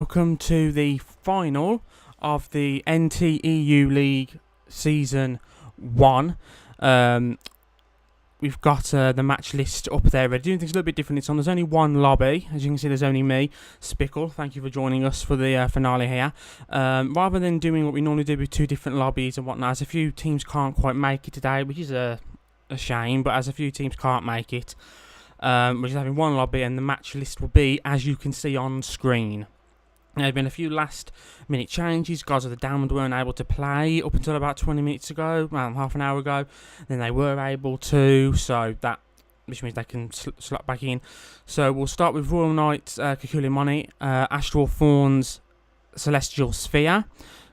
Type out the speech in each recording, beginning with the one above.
Welcome to the final of the NTEU League Season 1. We've got the match list up there. We're doing things a little bit different. There's only one lobby. As you can see, there's only me, Spickle. Thank you for joining us for the finale here. Rather than doing what we normally do with two different lobbies and whatnot, as a few teams can't quite make it today, which is a shame, but as a few teams can't make it, we're just having one lobby, and the match list will be, as you can see on screen. There have been a few last minute changes. Gods of the Damned weren't able to play up until about 20 minutes ago, half an hour ago. Then they were able to, which means they can slot back in. So we'll start with Royal Knights, Kukulimoni, Astral Fawns, Celestial Sphere,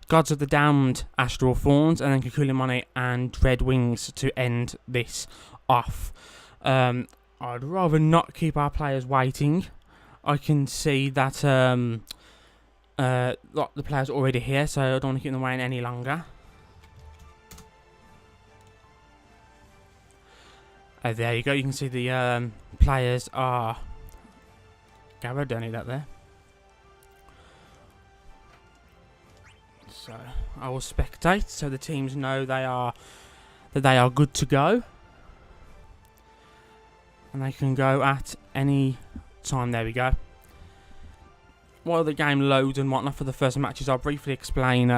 Gods of the Damned, Astral Fawns, and then Kukulimoni and Dread Wings to end this off. I'd rather not keep our players waiting. I can see that the players are already here, so I don't want to keep them waiting any longer. There you go. You can see the players are. Garrett, don't need that there. So I will spectate, so the teams know they are good to go, and they can go at any time. There we go. While the game loads and whatnot for the first matches, I'll briefly explain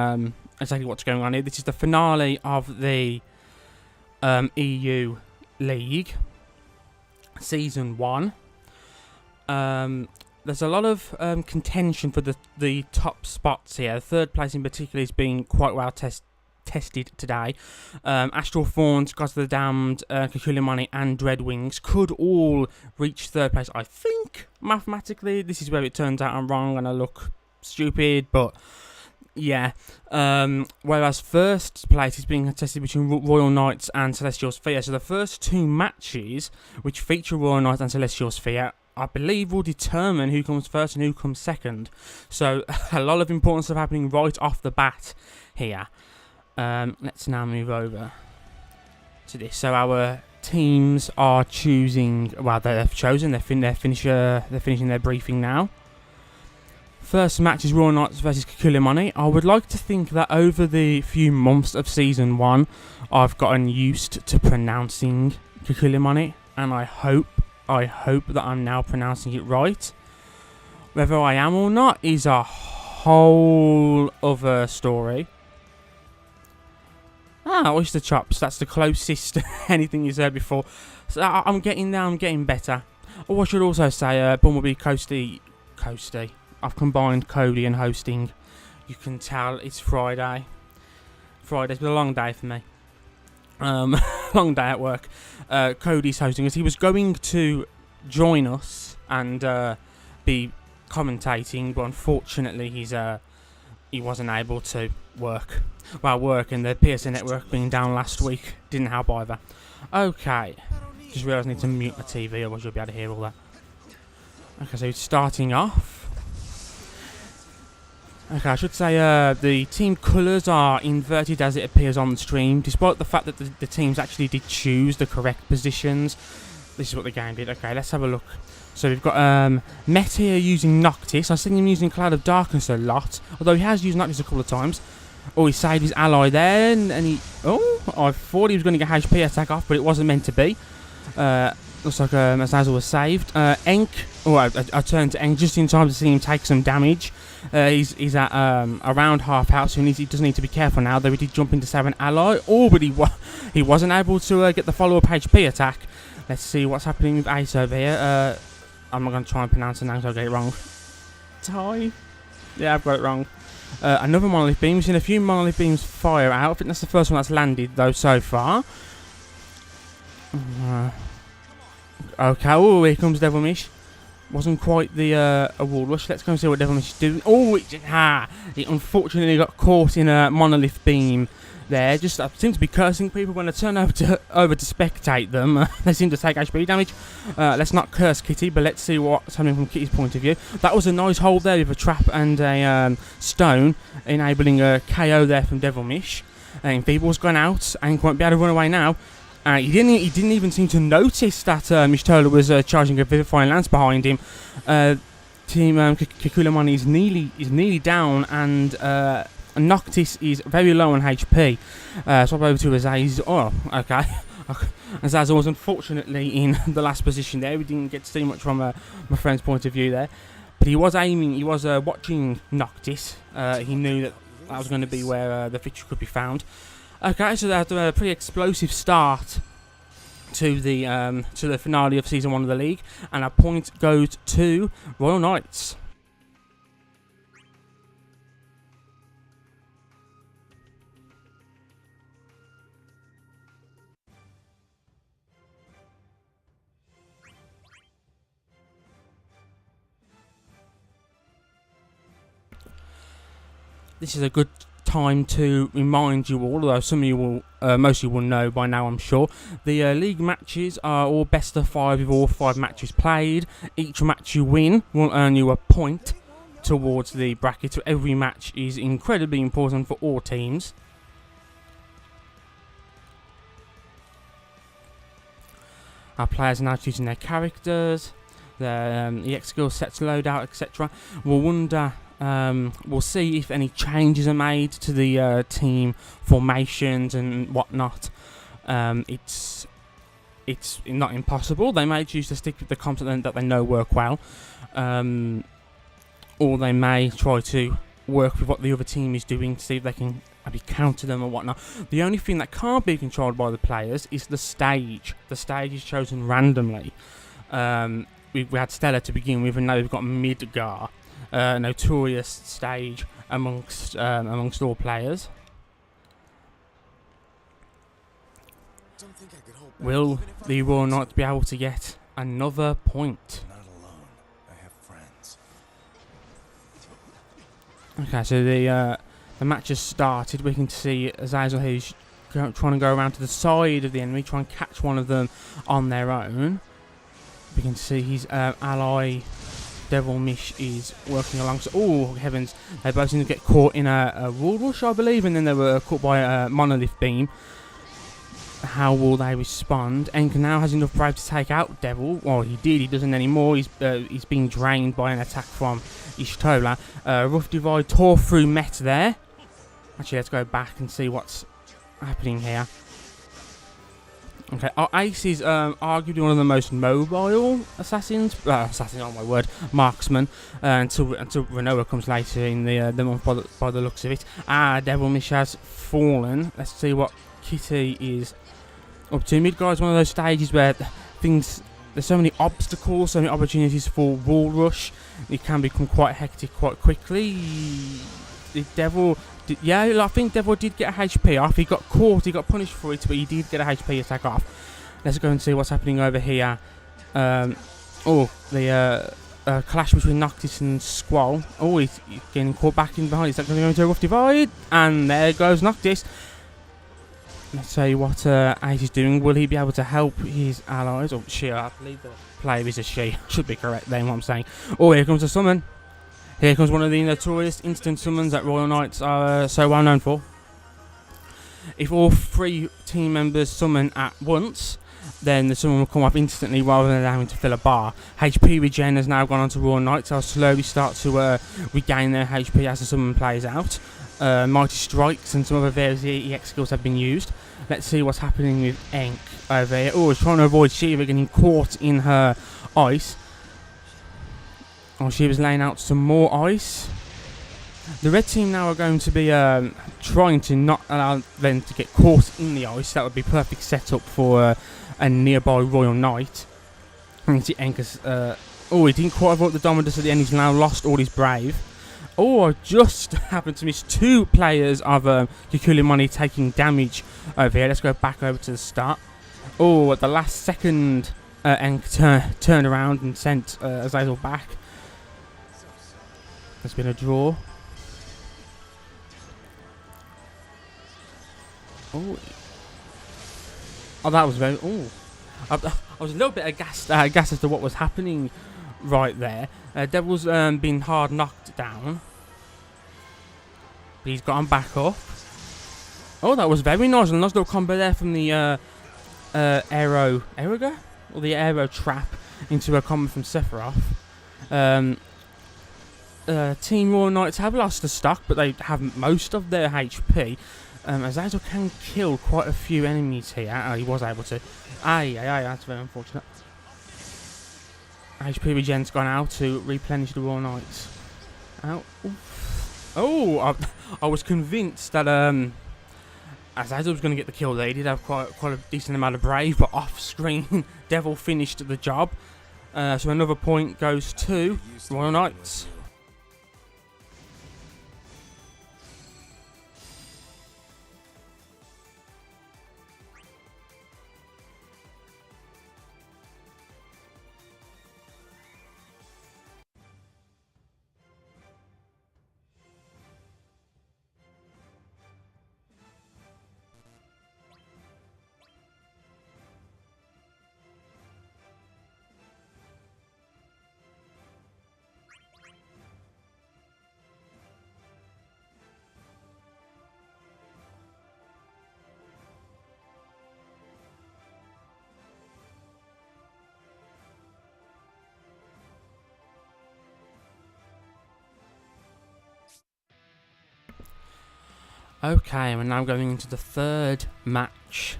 exactly what's going on here. This is the finale of the EU League Season 1. There's a lot of contention for the top spots here. The third place in particular is being quite well tested today. Astral Fawns, Gods of the Damned, Kukulimoni and Dread Wings could all reach third place, I think, mathematically. This is where it turns out I'm wrong and I look stupid, but yeah. Whereas first place is being contested between Royal Knights and Celestial Sphere. So the first two matches, which feature Royal Knights and Celestial Sphere, I believe will determine who comes first and who comes second. So a lot of important stuff happening right off the bat here. Let's now move over to this. So our teams are choosing. Well, they've chosen. They're finishing their briefing now. First match is Royal Knights versus Kukulimoni. I would like to think that over the few months of Season 1, I've gotten used to pronouncing Kukulimoni, and I hope that I'm now pronouncing it right. Whether I am or not is a whole other story. Oyster chops. That's the closest anything you've heard before. So I'm getting there. I'm getting better. Oh, I should also say, Bumblebee Coasty. I've combined Cody and hosting. You can tell it's Friday. Friday's been a long day for me. Long day at work. Cody's hosting us. He was going to join us and be commentating, but unfortunately he wasn't able to work. Well, work and the PSN network being down last week didn't help either. Okay. Just realised I need to mute my TV, otherwise you'll be able to hear all that. Okay, so starting off. Okay, I should say the team colours are inverted as it appears on the stream, despite the fact that the teams actually did choose the correct positions. This is what the game did. Okay, let's have a look. So we've got Met here using Noctis. I've seen him using Cloud of Darkness a lot, although he has used Noctis a couple of times. Oh, he saved his ally there, and he... Oh, I thought he was going to get HP attack off, but it wasn't meant to be. Looks like Azazel was saved. Enk... Oh, I turned to Enk just in time to see him take some damage. He's at around half health, so he does need to be careful now, though he did jump in to save an ally. Oh, but he wasn't able to get the follow-up HP attack. Let's see what's happening with Ace over here. I'm not going to try and pronounce the name, so I'll get it wrong. Tai? Yeah, I've got it wrong. Another Monolith Beam. We've seen a few Monolith Beams fire out. I think that's the first one that's landed, though, so far. Okay, oh, here comes Devilmish. Wasn't quite the a wall rush. Let's go and see what Devilmish is doing. Oh, it unfortunately got caught in a Monolith Beam there. Just seem to be cursing people when I turn over to spectate them. They seem to take HP damage. Let's not curse Kitty, but let's see what's happening from Kitty's point of view. That was a nice hold there with a trap and a stone, enabling a KO there from Devilmish. And Feeble's gone out and won't be able to run away now. He didn't even seem to notice that Mishtola was charging a Vivifying Lance behind him. Team Kikulamani is nearly down, and Noctis is very low on HP. Swap over to Azazel. Oh, okay. Azazel was unfortunately in the last position there. We didn't get to see much from my friend's point of view there. But he was aiming, he was watching Noctis. He knew that was going to be where the victory could be found. Okay, so that's a pretty explosive start to the finale of Season 1 of the league. And our point goes to Royal Knights. This is a good time to remind you all, although some of you will, most of you will know by now, I'm sure. The league matches are all best of 5 with all 5 matches played. Each match you win will earn you a point towards the bracket. So every match is incredibly important for all teams. Our players are now choosing their characters, their EX skill sets, loadout, etc. We'll wonder. We'll see if any changes are made to the team formations and whatnot. It's not impossible. They may choose to stick with the component that they know work well, or they may try to work with what the other team is doing to see if they can maybe counter them or whatnot. The only thing that can't be controlled by the players is the stage. The stage is chosen randomly. We had Stella to begin with, and now we've got Midgar. Notorious stage amongst all players. Will the Royal Knights be able to get another point? Not alone. I have friends. Okay, so the match has started. We can see Azazel here trying to go around to the side of the enemy, try and catch one of them on their own. We can see his ally Devil Mish is working alongside. Oh heavens! They both seem to get caught in a wall rush, I believe, and then they were caught by a monolith beam. How will they respond? Enka now has enough brave to take out Devil. Well, he did. He doesn't anymore. He's being drained by an attack from Y'shtola. Rough Divide tore through Met there. Actually, let's go back and see what's happening here. Okay, our Ace is arguably one of the most mobile assassins. Assassin, oh my word, marksman. Until Renoa comes later in the month by the looks of it. Devil Mish has fallen. Let's see what Kitty is up to. Midgar is one of those stages where there's so many obstacles, so many opportunities for wall rush. It can become quite hectic quite quickly. The Devil. Yeah, I think Devil did get a HP off. He got caught, he got punished for it, but he did get a HP attack off. Let's go and see what's happening over here. The clash between Noctis and Squall. Oh, he's getting caught back in behind. Is that going to go into a Rough Divide? And there goes Noctis. Let's see what Ace is doing. Will he be able to help his allies? Or she, I believe the player is a she. Should be correct then, what I'm saying. Oh, here comes the summon. Here comes one of the notorious instant summons that Royal Knights are so well known for. If all 3 team members summon at once, then the summon will come off instantly rather than having to fill a bar. HP regen has now gone on to Royal Knights. They'll slowly start to regain their HP as the summon plays out. Mighty Strikes and some other various EX skills have been used. Let's see what's happening with Enk over here. Oh, he's trying to avoid Shiva getting caught in her ice. Oh, she was laying out some more ice. The red team now are going to be trying to not allow them to get caught in the ice. That would be perfect setup for a nearby Royal Knight. You can see Enka's... he didn't quite avoid the Dominus at the end. He's now lost all his brave. Oh, I just happened to miss 2 players of Kikulamani taking damage over here. Let's go back over to the start. Oh, at the last second, Enk turned around and sent Azazel back. There's been a draw. Oh, that was very... Oh, I was a little bit aghast as to what was happening right there. Devil's been hard knocked down. But he's gotten back up. Oh, that was very nice. A nice little combo there from the Aeroga? Or the Aero Trap into a combo from Sephiroth. Team Royal Knights have lost the stock, but they have most of their HP. Azazel can kill quite a few enemies here. He was able to. Aye, that's very unfortunate. HP regen's gone out to replenish the Royal Knights. Ow. Oof. Oh, I was convinced that Azazel was going to get the kill there. He did have quite a decent amount of Brave, but off screen, Devil finished the job. So another point goes to Royal Knights. Okay, we're now going into the third match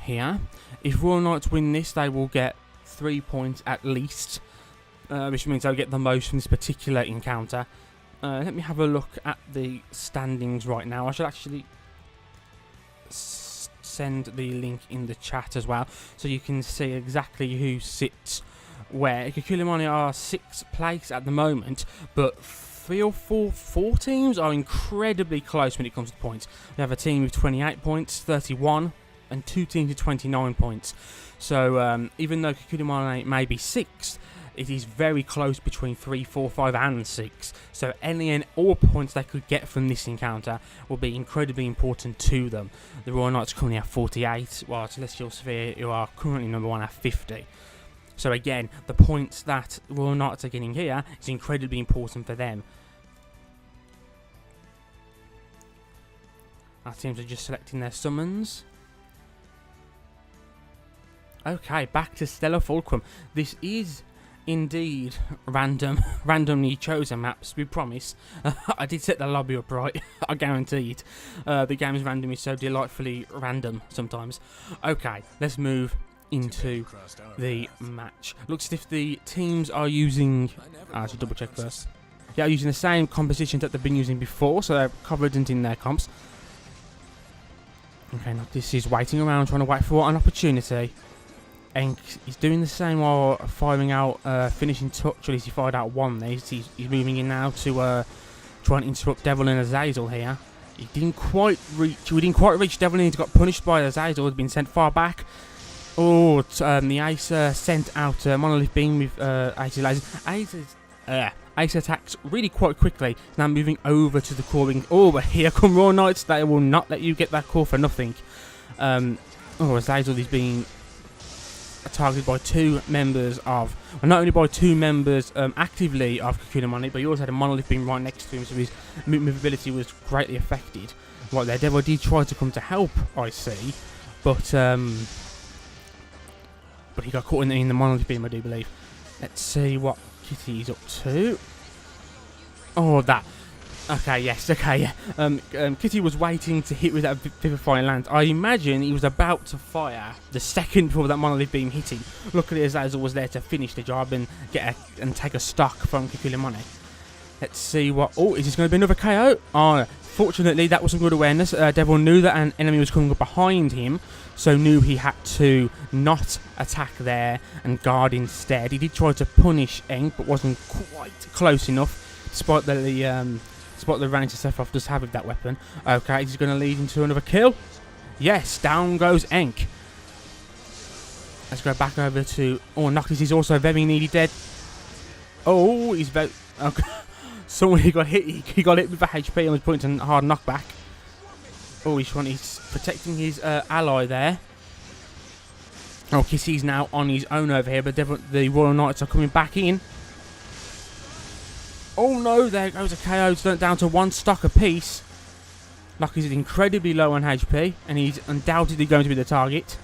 here. If Royal Knights win this, they will get 3 points at least, which means they'll get the most from this particular encounter. Let me have a look at the standings right now. I should actually send the link in the chat as well, so you can see exactly who sits where. Kikulimani are 6th place at the moment, but 3 or 4 teams are incredibly close when it comes to points. We have a team with 28 points, 31, and 2 teams with 29 points. So even though Kikulimane may be 6th, it is very close between 3, 4, 5 and 6. So any and all points they could get from this encounter will be incredibly important to them. The Royal Knights currently have 48, while Celestial Sphere, who are currently number 1, have 50. So again, the points that Royal Knights are getting here is incredibly important for them. Our teams are just selecting their summons. Okay, back to Stellar Fulcrum. This is indeed randomly chosen maps, we promise. I did set the lobby up right, I guarantee it. The game's randomly so delightfully random sometimes. Okay, let's move into the match. Looks as if the teams are using, I should double check first. Yeah, using the same compositions that they've been using before, so they're confident in their comps. Okay, now this is waiting around, trying to wait for an opportunity. And he's doing the same while firing out finishing touch, or at least he fired out one there. He's moving in now to try and interrupt Devil and Azazel here. He didn't quite reach Devil, and he got punished by Azazel, had been sent far back. Oh, the Ace sent out Monolith Beam with Ace lasers. Ace attacks really quite quickly. Now moving over to the core ring. Oh, but here come Royal Knights. They will not let you get that core for nothing. Azazel is being targeted by 2 members of, well, not only by 2 members actively of Kikulimane, but he also had a Monolith Beam right next to him, so his movability was greatly affected. Right there, Devil did try to come to help, I see, but he got caught in the Monolith Beam, I do believe. Let's see what Kitty's up to. Oh, that. Okay, yes, okay, yeah. Kitty was waiting to hit with that Vivifying Lance. I imagine he was about to fire the second before that Monolith Beam hit him. Luckily, Azazel was there to finish the job and take a stock from Kikulimane. Let's see what. Oh, is this going to be another KO? Oh, fortunately, that was some good awareness. Devil knew that an enemy was coming up behind him, so knew he had to not attack there and guard instead. He did try to punish Enk, but wasn't quite close enough, despite the range that Sephiroth does have with that weapon. Okay, he's going to lead into another kill. Yes, down goes Enk. Let's go back over to. Oh, Noctis is also very nearly dead. Oh, he's very. Okay. Someone he got hit with the HP and was putting a hard knockback. Oh, he's protecting his ally there. Oh, Kissy's now on his own over here, but the Royal Knights are coming back in. Oh no, there goes a KO, down to 1 stock apiece. Lucky's incredibly low on HP, and he's undoubtedly going to be the target.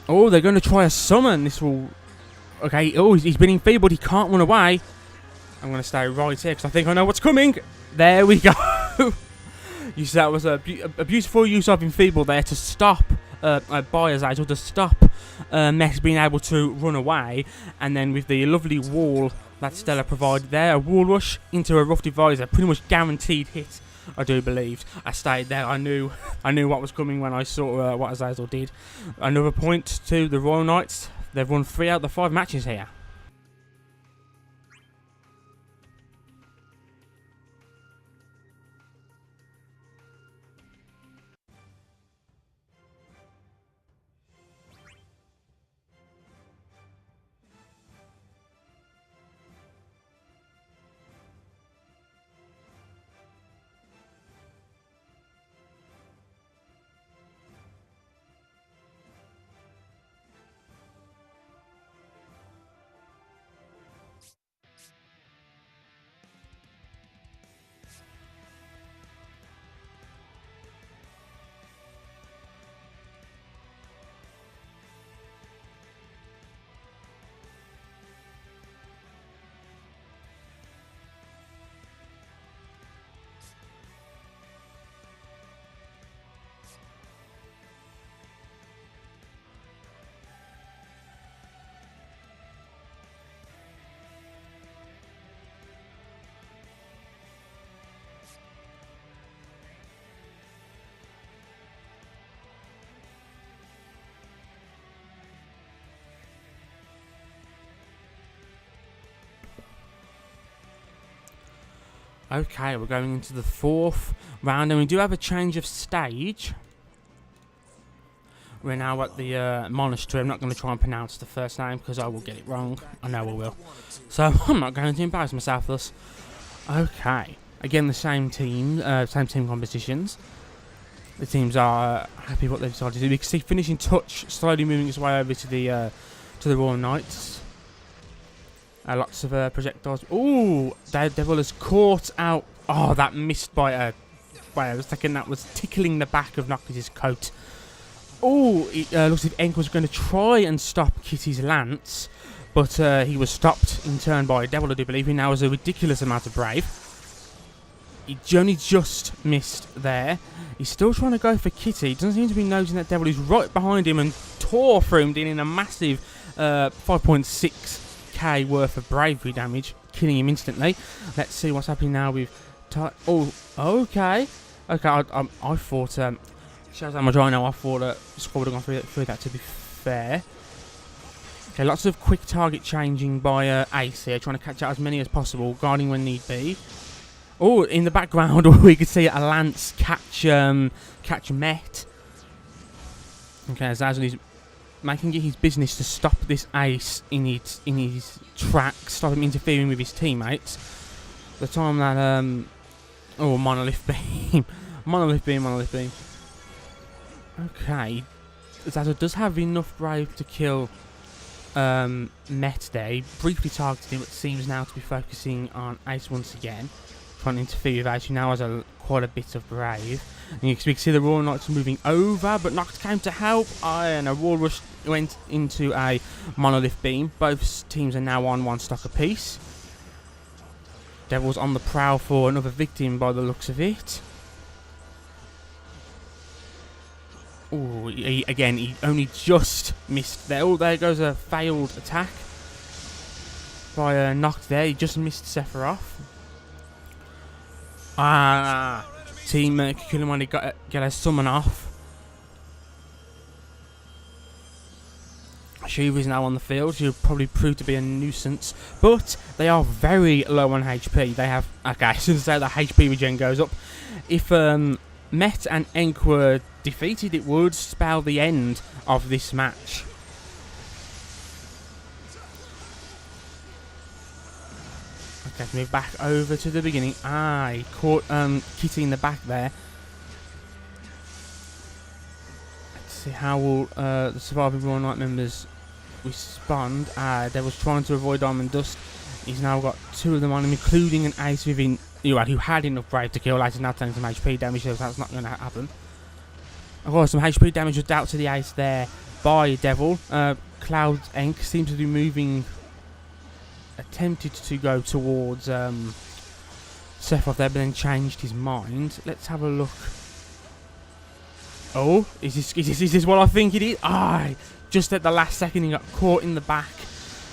Oh, they're going to try a summon. This will Okay, oh, he's been enfeebled. He can't run away. I'm going to stay right here because I think I know what's coming. There we go. You see, that was a beautiful use of enfeeble there to stop Biozazel, to stop Mech being able to run away. And then with the lovely wall that Stella provided there, a wall rush into a rough divisor, pretty much guaranteed hit, I do believe. I stayed there. I knew what was coming when I saw what Azazel did. Another point to the Royal Knights. They've won 3 out of the 5 matches here. Okay, we're going into the 4th round, and we do have a change of stage. We're now at the monastery. I'm not going to try and pronounce the first name because I will get it wrong. I know I will. So I'm not going to embarrass myself thus. Okay, again the same team compositions. The teams are happy with what they've decided to do. We can see Finishing Touch slowly moving his way over to the Royal Knights. Lots of projectiles. Ooh, Daredevil has caught out. Oh, that missed by a. Wait, I was thinking that was tickling the back of Noctis' coat. Ooh, it looks as if Enk was going to try and stop Kitty's lance, but he was stopped in turn by Devil, I do believe. He now has a ridiculous amount of Brave. He only just missed there. He's still trying to go for Kitty. He doesn't seem to be noticing that Devil is right behind him and tore through him, dealing a massive 5.6k worth of bravery damage, killing him instantly. Let's see what's happening now with oh, okay. I thought shows how much I know. I thought Squad would have gone through that, to be fair. Okay, lots of quick target changing by Ace here, trying to catch out as many as possible, guarding when need be. Oh, in the background we could see a lance catch Met. Okay, Azazel is making it his business to stop this Ace in his tracks, stop him interfering with his teammates. The time that oh, Monolith Beam. Monolith Beam. Okay. Azazel does have enough Brave to kill Met there. He briefly targeted him, but seems now to be focusing on Ace once again, trying to interfere with Ace, who now has quite a bit of Brave. And you can see the Royal Knights moving over, but Noct came to help, and a Royal Rush went into a Monolith Beam. Both teams are now on 1 stock apiece. Devil's on the prowl for another victim by the looks of it. Oh, he only just missed there. Oh, there goes a failed attack by Noct there. He just missed Sephiroth. Team Kikulimani get a summon off. Shiva is now on the field. She'll probably prove to be a nuisance, but they are very low on HP. They have, okay, as soon as the HP regen goes up, if Met and Enk were defeated, it would spell the end of this match. Okay, move back over to the beginning. He caught Kitty in the back there. Let's see how will the surviving Royal Knight members respond. Devil's trying to avoid Diamond Dust. He's now got 2 of them on him, including an Ace who had enough Brave to kill. Ace is now taking some HP damage, so that's not going to happen. Of course, some HP damage was dealt to the Ace there by Devil. Cloud Enk seems to be moving, attempted to go towards Sephiroth there, but then changed his mind. Let's have a look. Oh, is this what I think it is? Just at the last second he got caught in the back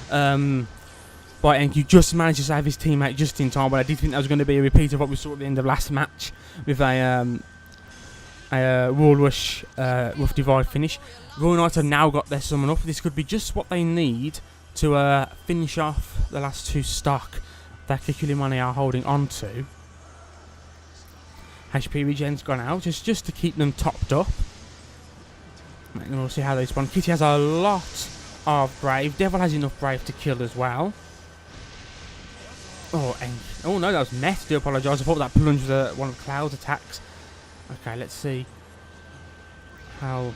by Enk. You just managed to save his teammate just in time, but I did think that was going to be a repeat of what we saw at the end of last match with a Royal Rush Rough Divide finish. Royal Knights have now got their summon up. This could be just what they need to finish off the last two stock that Kikulimane are holding on to. HP regen's gone out just to keep them topped up. And we'll see how they spawn. Kitty has a lot of Brave. Devil has enough Brave to kill as well. Oh no, that was Meth. Do apologise. I thought that plunge was one of Cloud's attacks. Okay, let's see how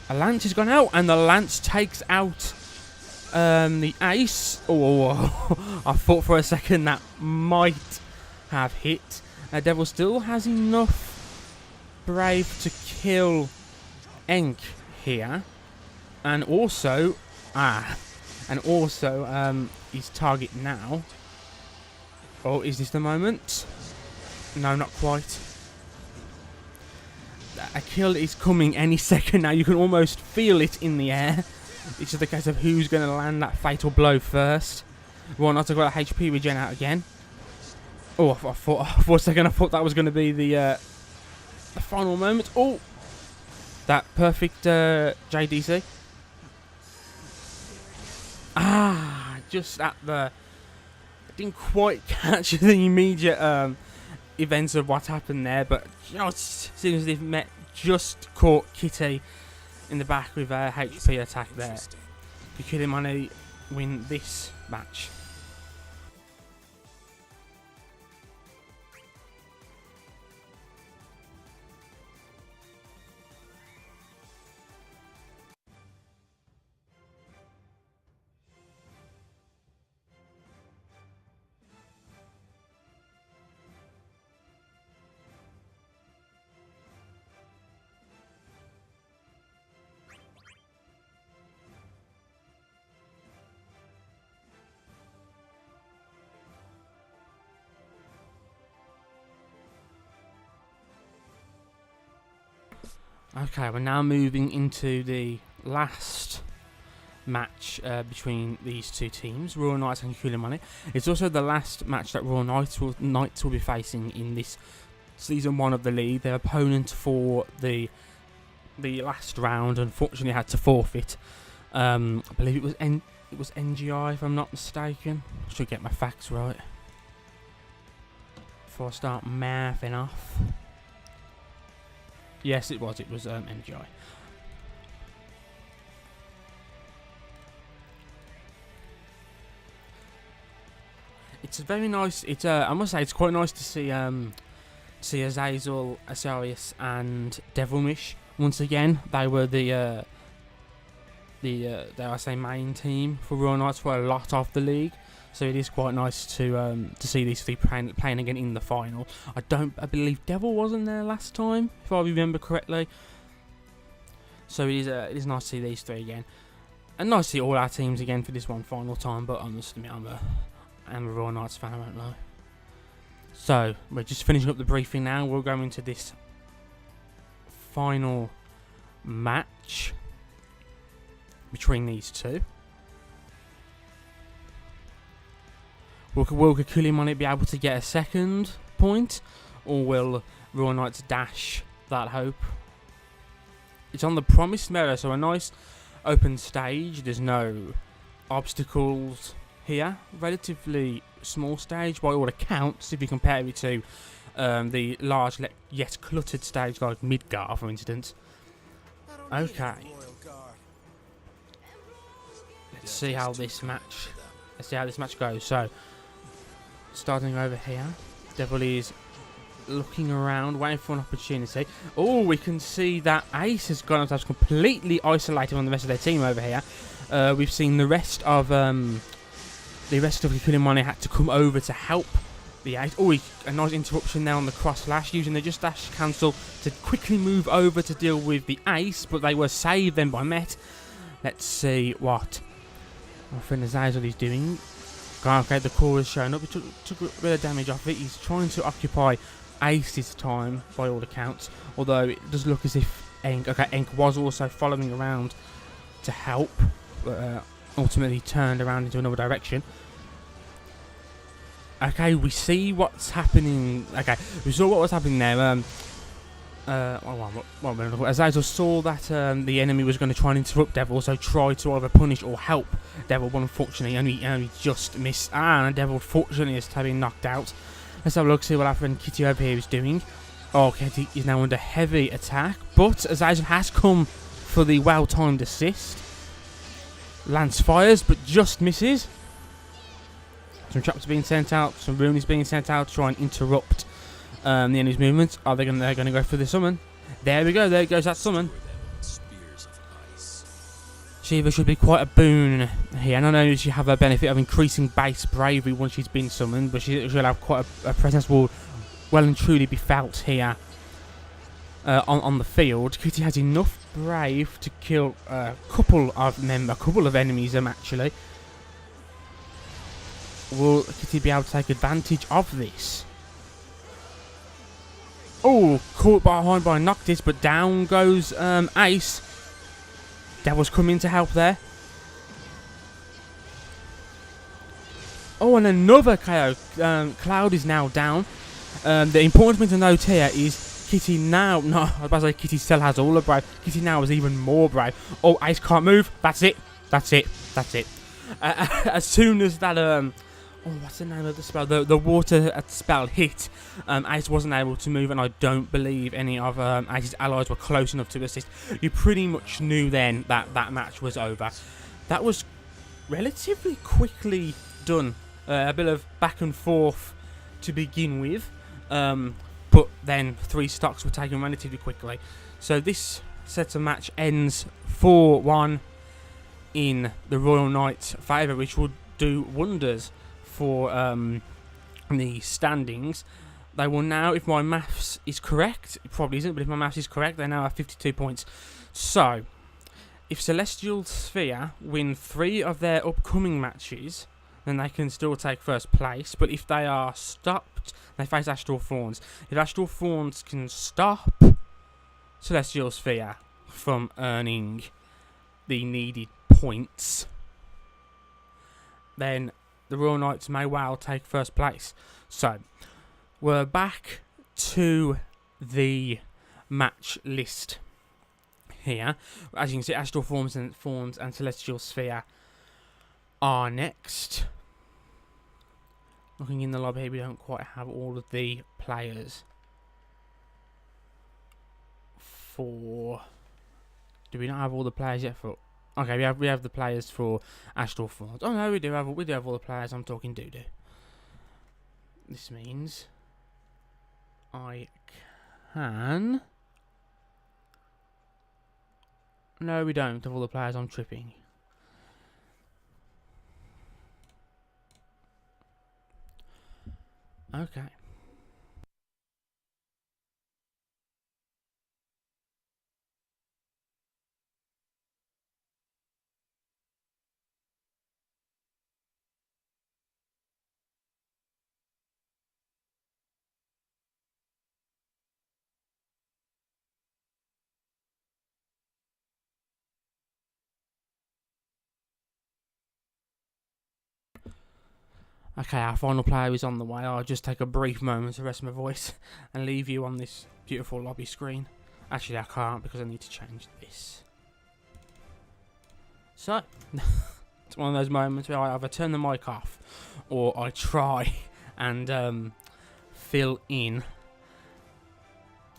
a Lance has gone out, and the Lance takes out the Ace. I thought for a second that might have hit. Devil still has enough Brave to kill Enk here, and also his target now. Oh, is this the moment? No, not quite. A kill is coming any second now. You can almost feel it in the air. It's just a case of who's going to land that fatal blow first. Well, not to got a HP regen out again. Oh, I thought for a second I thought that was going to be the final moment. Oh, that perfect JDC. Just at the... Didn't quite catch the immediate events of what happened there, but just seems as if Met just caught Kitty in the back with a HP attack there. Kikulimane win this match. Okay, we're now moving into the last match between these two teams, Royal Knights and Kikulimane. It's also the last match that Royal Knights will be facing in this Season 1 of the league. Their opponent for the last round unfortunately had to forfeit. I believe it was NGI, if I'm not mistaken. I should get my facts right before I start mathing off. Yes, it was MGI. It's very nice. I must say, it's quite nice to see Azazel, Asarius, and Devilmish once again. They were the dare I say main team for Royal Knights for a lot of the league. So it is quite nice to see these three playing again in the final. I believe Devil wasn't there last time, if I remember correctly. So it is nice to see these three again, and nice to see all our teams again for this one final time. But I must admit, I'm a Royal Knights fan, I won't lie. So we're just finishing up the briefing now. We'll go into this final match between these two. Will Kikulimane be able to get a second point, or will Royal Knights dash that hope? It's on the Promised Meadow, so a nice open stage. There's no obstacles here. Relatively small stage by all accounts, if you compare it to the large yet cluttered stage like Midgar, for instance. Okay. Let's see how this match goes. So, starting over here, Devil is looking around, waiting for an opportunity. Oh, we can see that Ace has gone up, completely isolated from the rest of their team over here. We've seen the rest of Kikulimane had to come over to help the Ace. Oh, a nice interruption there on the cross slash, using the just dash cancel to quickly move over to deal with the Ace, but they were saved then by Met. Let's see what my friend Azazel is doing. Okay, the core is showing up. He took a bit of damage off it. He's trying to occupy Ace this time, by all accounts. Although it does look as if Enk was also following around to help, but ultimately turned around into another direction. Okay, we see what's happening. Okay, we saw what was happening there. Azazel saw that the enemy was going to try and interrupt Devil, so try to either punish or help Devil, but unfortunately only just missed. And Devil fortunately is being knocked out. Let's have a look, see what our friend Kitty over here is doing. Oh, Kitty is now under heavy attack, but Azazel has come for the well-timed assist. Lance fires, but just misses. Some traps being sent out, some runes being sent out to try and interrupt the enemy's movements. Are they they're going to go for the summon? There we go, there goes that summon. Shiva should be quite a boon here. Not only does she have a benefit of increasing base bravery once she's been summoned, but she'll have quite a presence will well and truly be felt here on the field. Kitty has enough brave to kill a couple of enemies actually. Will Kitty be able to take advantage of this? Oh, caught behind by Noctis, but down goes Ace. Devil's coming to help there. Oh, and another KO. Cloud is now down. The important thing to note here is Kitty now... No, I was about to say Kitty still has all the brave. Kitty now is even more brave. Oh, Ace can't move. That's it. That's it. That's it. As soon as that... oh, what's the name of the spell? The water spell hit. Ace wasn't able to move, and I don't believe any of Ace's allies were close enough to assist. You pretty much knew then that that match was over. That was relatively quickly done. A bit of back and forth to begin with, but then 3 stocks were taken relatively quickly. So this set of match ends 4-1 in the Royal Knight's favour, which would do wonders for the standings. They will now, if my maths is correct, it probably isn't, but if my maths is correct, they now have 52 points. So, if Celestial Sphere win 3 of their upcoming matches, then they can still take first place. But if they are stopped, they face Astral Thorns. If Astral Thorns can stop Celestial Sphere from earning the needed points, then the Royal Knights may well take first place. So, we're back to the match list here. As you can see, Astral Thorns and Celestial Sphere are next. Looking in the lobby here, we don't quite have all of the players for... Do we not have all the players yet for... Okay, we have the players for Astral Thorns. Oh no, we do have all the players. I'm talking doo-doo. This means I can... No, we don't have all the players. I'm tripping. Okay. Okay, our final player is on the way. I'll just take a brief moment to rest my voice and leave you on this beautiful lobby screen. Actually, I can't because I need to change this. So, it's one of those moments where I either turn the mic off or I try and fill in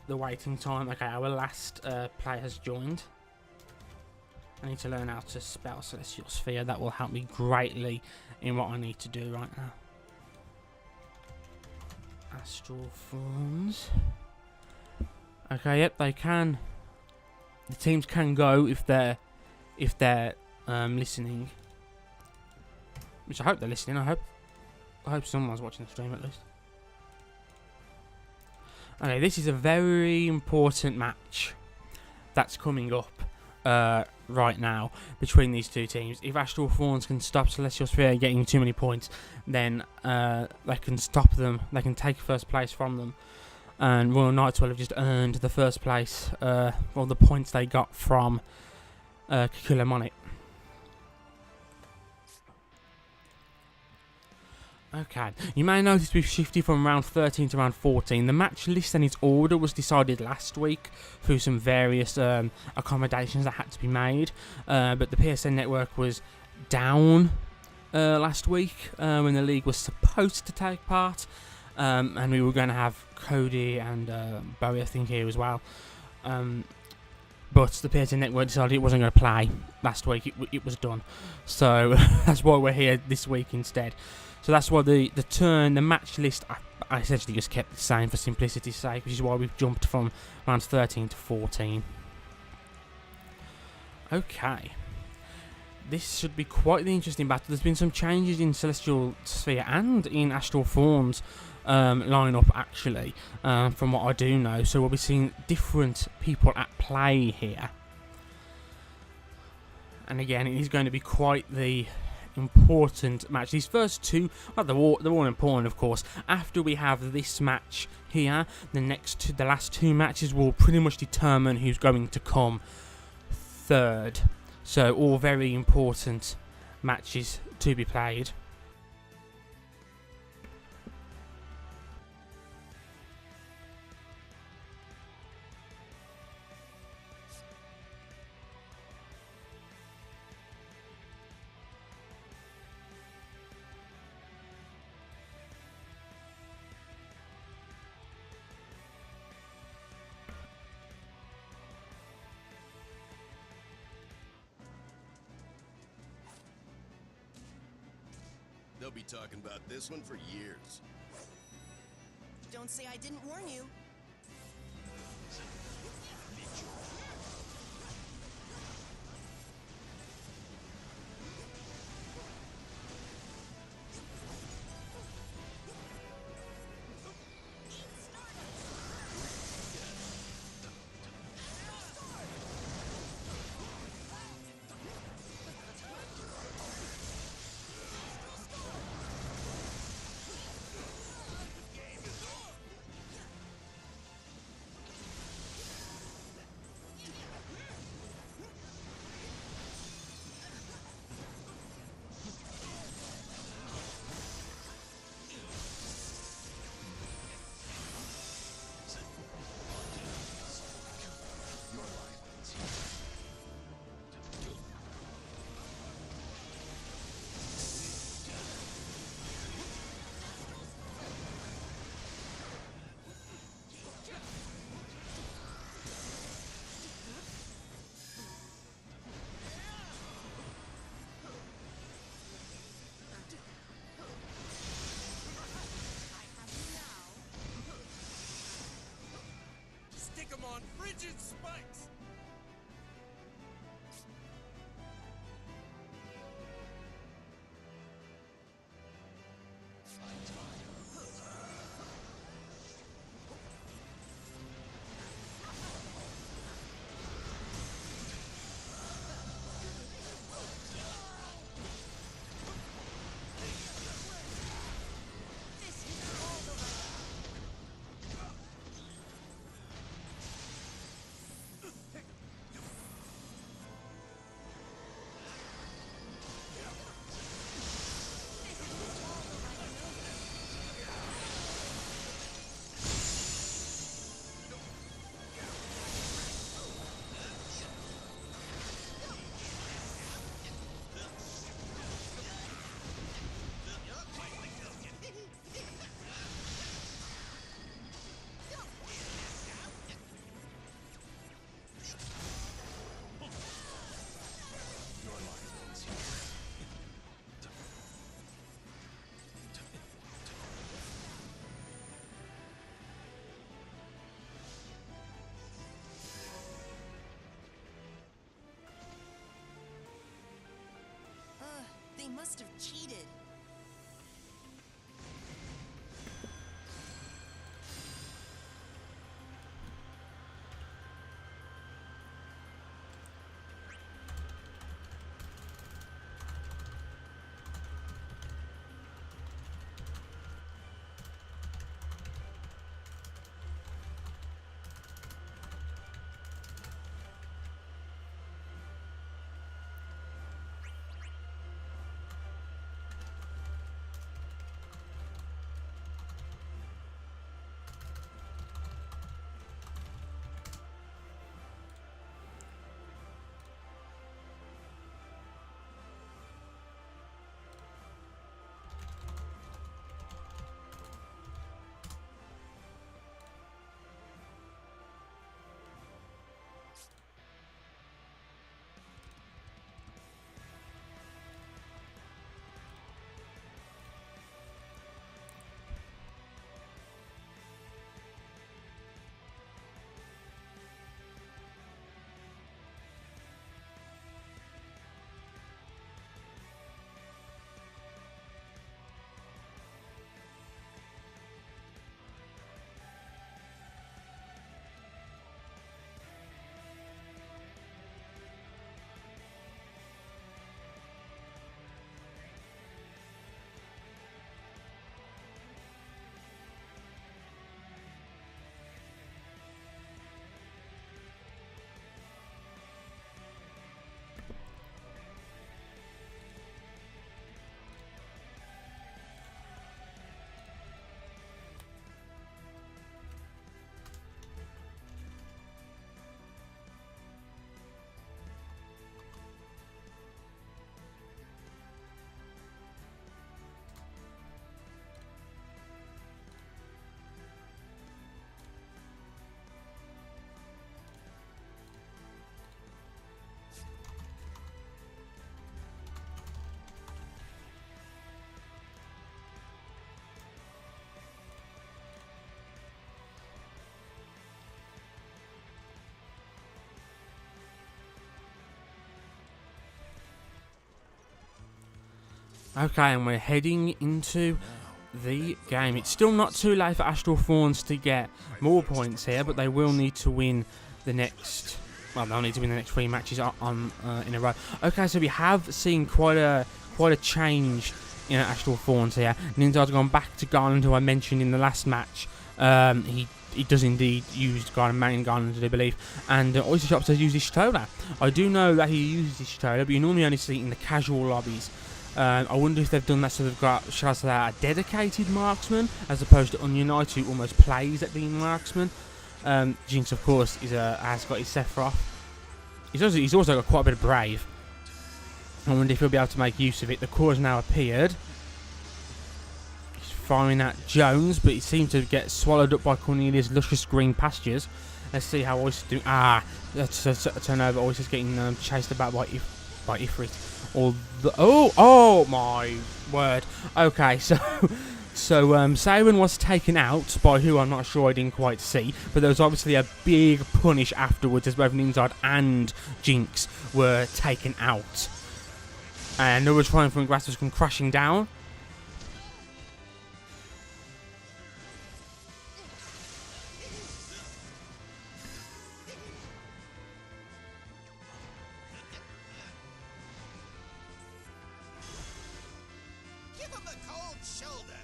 the waiting time. Okay, our last player has joined. I need to learn how to spell Celestial Sphere. That will help me greatly in what I need to do right now. Astral Thorns. Okay, yep, they can. The teams can go if they're listening. Which I hope they're listening. I hope someone's watching the stream at least. Okay, this is a very important match that's coming up. right now between these two teams. If Astral Thorns can stop Celestial Sphere getting too many points, then they can stop them. They can take first place from them. And Royal Knights will have just earned the first place, or the points they got from Kikulamonic. Okay, you may notice we've shifted from round 13 to round 14. The match list and its order was decided last week through some various accommodations that had to be made, but the PSN network was down last week when the league was supposed to take part, and we were going to have Cody and Bowie, I think, here as well. But the PSN network decided it wasn't going to play last week. It was done. So that's why we're here this week instead. So that's why the match list, I essentially just kept the same for simplicity's sake, which is why we've jumped from round 13 to 14. Okay. This should be quite the interesting battle. There's been some changes in Celestial Sphere and in Astral Thorns line-up, actually, from what I do know. So we'll be seeing different people at play here. And again, it is going to be quite the important match. These first two, well, they're all important, of course. After we have this match here, the last two matches will pretty much determine who's going to come third. So all very important matches to be played. They'll be talking about this one for years. Don't say I didn't warn you. Stick 'em on frigid spikes! They must have cheated. Okay, and we're heading into the game. It's still not too late for Astral Fawns to get more points here, but they will need to win the next... Well, they'll need to win the next 3 matches in a row. Okay, so we have seen quite a change in Astral Fawns here. Ninzard's gone back to Garland, who I mentioned in the last match. He does indeed use Garland, main Garland, I believe. And Oyster Shops has used Ishtola. I do know that he uses Ishtola, but you normally only see it in the casual lobbies. I wonder if they've done that so they've got, shall I say, a dedicated marksman as opposed to Ununited, who almost plays at being marksman. Jinx, of course, has got his Sephiroth. He's also got quite a bit of Brave. I wonder if he'll be able to make use of it. The core has now appeared. He's firing at Jones, but he seems to get swallowed up by Cornelia's luscious green pastures. Let's see how Oyster's doing. That's a turnover. Oyster's getting chased about by Ifrit. Oh my word. Okay, so Siren was taken out by who I'm not sure, I didn't quite see, but there was obviously a big punish afterwards as both Ninzard and Jinx were taken out. And Noah's Triumph and Grass was come crashing down. Give him the cold shoulder.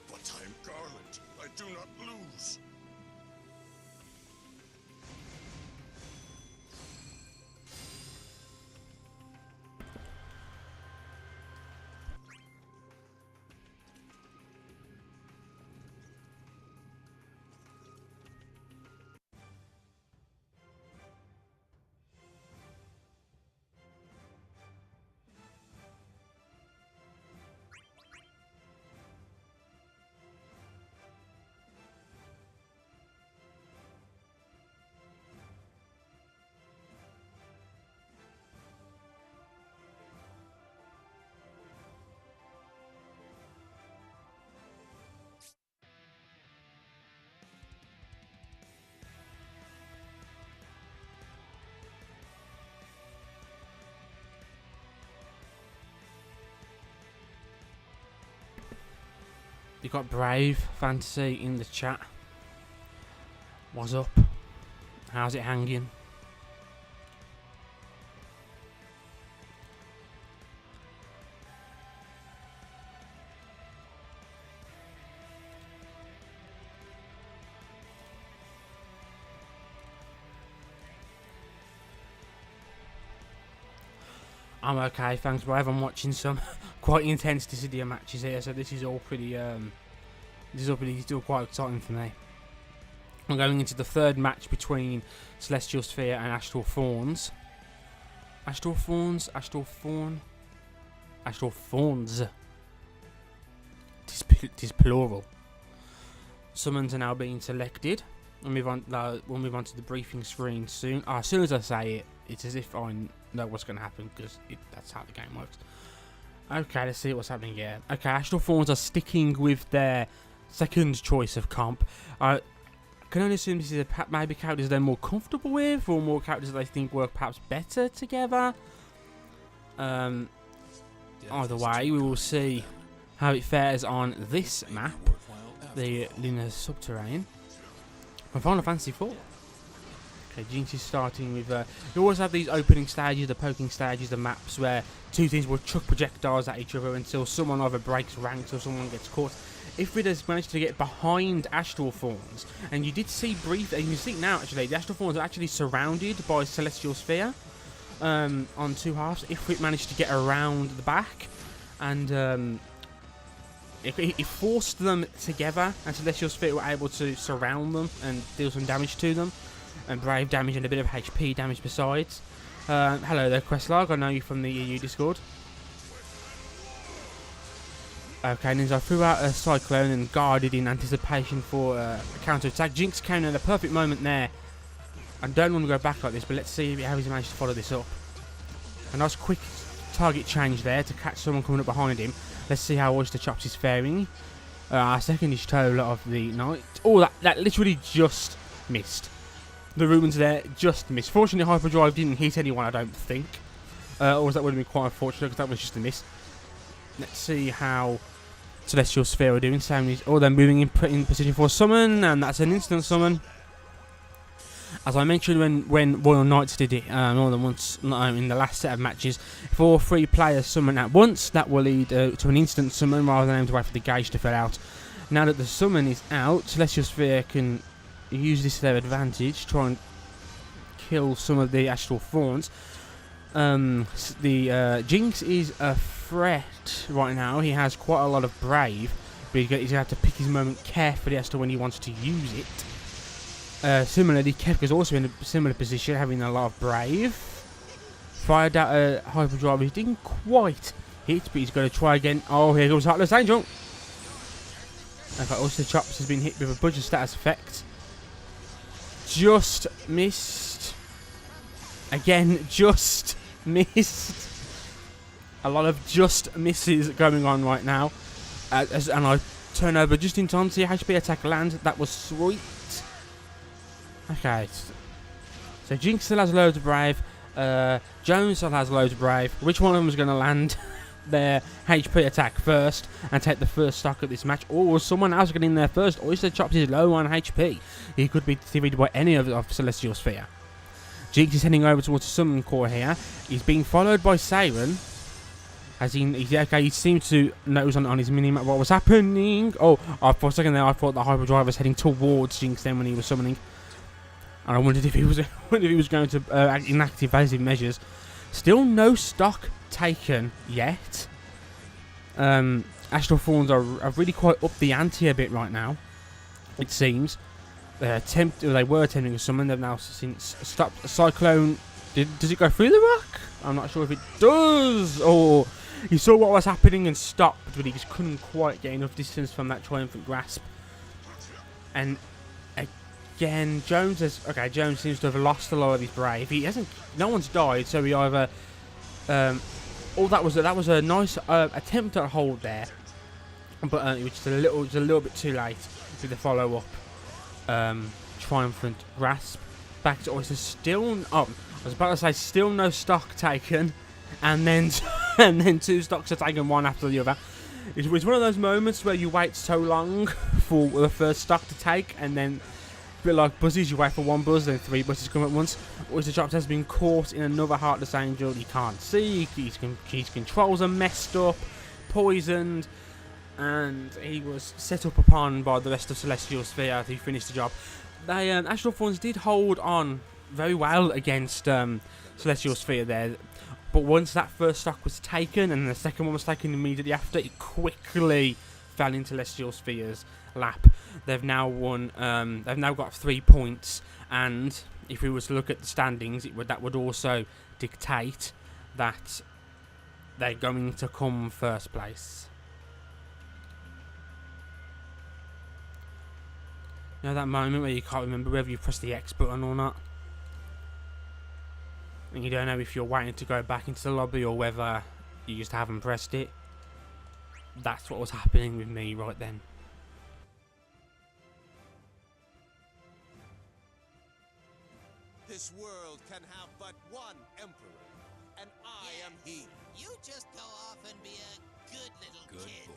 But I'm Garland. I do not lose. You got Brave Fantasy in the chat. What's up? How's it hanging? I'm okay, thanks, Brave. I'm watching some quite intense Dissidia matches here, so this is all pretty, still quite exciting for me. I'm going into the third match between Celestial Sphere and Astral Fawns. Astral Fawns? Astral Fawn? Astral Fawns. It is plural. Summons are now being selected. We'll move on to the briefing screen soon. As soon as I say it, it's as if I know what's going to happen, because that's how the game works. Okay, let's see what's happening here. Okay, Astral Fawns are sticking with their second choice of comp. I can only assume this is maybe characters they're more comfortable with, or more characters they think work perhaps better together. Either way, we will see how it fares on this map, the Lunar Subterranean, from Final Fantasy IV. Okay, Jinx is starting with... you always have these opening stages, the poking stages, the maps where two teams will chuck projectiles at each other until someone either breaks ranks or someone gets caught Ifrit has managed to get behind Astral Thorns, and you did see briefly, and you can see now actually, the Astral Thorns are actually surrounded by Celestial Sphere on two halves. Ifrit managed to get around the back, and it forced them together, and Celestial Sphere were able to surround them and deal some damage to them, and Brave damage and a bit of HP damage besides. Hello there, Questlog, I know you from the EU Discord. Okay, and as I threw out a Cyclone and guarded in anticipation for a counter-attack. Jinx came in a perfect moment there. I don't want to go back like this, but let's see how he's managed to follow this up. A nice quick target change there to catch someone coming up behind him. Let's see how Oyster Chops is faring. Second-ish total of the night. Oh, that literally just missed. The ruins there just missed. Fortunately, Hyperdrive didn't hit anyone, I don't think. Or that would have been quite unfortunate, because that was just a miss. Let's see how Celestial Sphere are doing. They're moving in position for a summon, and that's an instant summon. As I mentioned when Royal Knights did it more than once in the last set of matches, if all three players summon at once, that will lead to an instant summon rather than having to wait for the gauge to fill out. Now that the summon is out, Celestial Sphere can use this to their advantage, try and kill some of the Astral Thorns. Jinx is a threat right now. He has quite a lot of Brave, but he's going to have to pick his moment carefully as to when he wants to use it. Similarly, Kefka's also in a similar position, having a lot of Brave. Fired out a Hyperdrive. He didn't quite hit, but he's going to try again. Oh, here goes Heartless Angel. Okay, also Chops has been hit with a bunch of status effects. Just missed. Again, just missed. A lot of just misses going on right now. And I turn over just in time to see HP attack land. That was sweet. Okay. So Jinx still has loads of Brave. Jones still has loads of Brave. Which one of them is going to land their HP attack first and take the first stock of this match? Or was someone else getting there first? Oyster Chops is low on HP. He could be defeated by any of Celestial Sphere. Jinx is heading over towards the Summon Core here. He's being followed by Siren. He seemed to notice on his minimap what was happening. Oh, for a second there I thought the Hyperdrive was heading towards Jinx then when he was summoning. And I wondered if he was going to enact evasive measures. Still no stock taken yet. Astral Thorns are really quite up the ante a bit right now, it seems. They were attempting a summon. They've now since stopped a Cyclone. Does it go through the rock? I'm not sure if it does. Or he saw what was happening and stopped, but he just couldn't quite get enough distance from that triumphant grasp. And again, Jones seems to have lost a lot of his Brave. He hasn't. No one's died, so he either. That was a nice attempt at a hold there, but it was just a little bit too late with the follow up. Triumphant grasp back to Oyster. Still, I was about to say still no stock taken, and then two stocks are taken one after the other. It was one of those moments where you wait so long for the first stock to take, and then a bit like buzzes, you wait for one buzz, then three buzzes come at once. Oyster Chops has been caught in another Heartless Angel. He can't see. His controls are messed up, poisoned. And he was set up upon by the rest of Celestial Sphere to finish the job. Astral Thorns did hold on very well against Celestial Sphere there, but once that first stock was taken and the second one was taken immediately after, it quickly fell into Celestial Sphere's lap. They've now won. They've now got 3 points, and if we were to look at the standings, that would also dictate that they're going to come first place. You know that moment where you can't remember whether you pressed the X button or not? And you don't know if you're waiting to go back into the lobby or whether you just haven't pressed it? That's what was happening with me right then. This world can have but one emperor, and I am he. You just go off and be a good little Good kid. boy.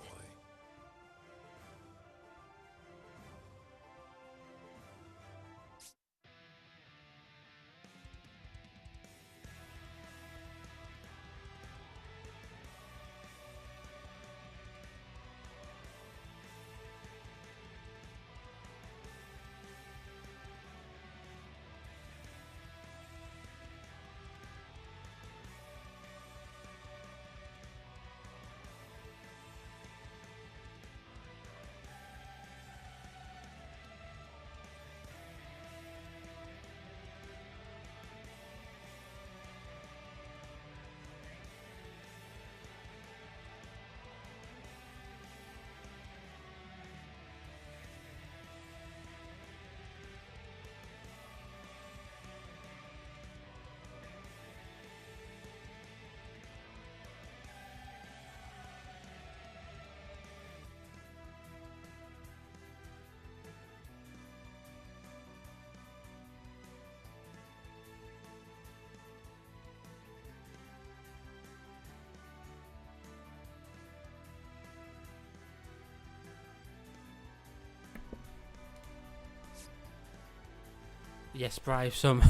Yes, Brave, some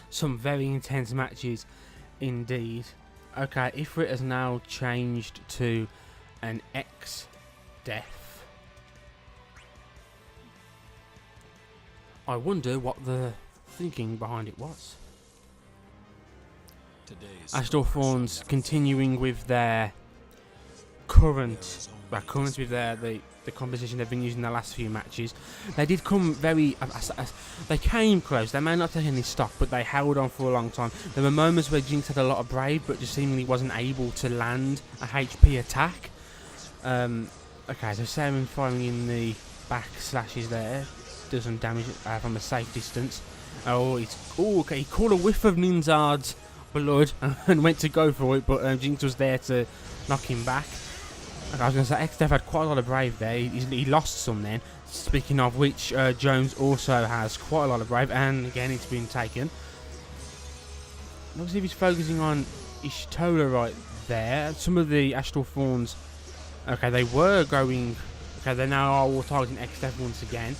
some very intense matches indeed. Okay, Ifrit has now changed to an X-Def. I wonder what the thinking behind it was. Ashdor Fawns continuing with their current with the composition they've been using the last few matches. They did come very, they came close. They may not take any stock, but they held on for a long time. There were moments where Jinx had a lot of Brave, but just seemingly wasn't able to land a HP attack. Okay, so Simon firing in the back slashes there, does some damage from a safe distance. Okay, he caught a whiff of Ninzard's blood and went to go for it, but Jinx was there to knock him back. I was going to say, X-Def had quite a lot of Brave there. He lost some then. Speaking of which, Jones also has quite a lot of Brave, and again, it's been taken. Looks as if he's focusing on Y'shtola right there. Some of the Ashdor Fawns, okay, they were going, okay, they now are all targeting X-Def once again.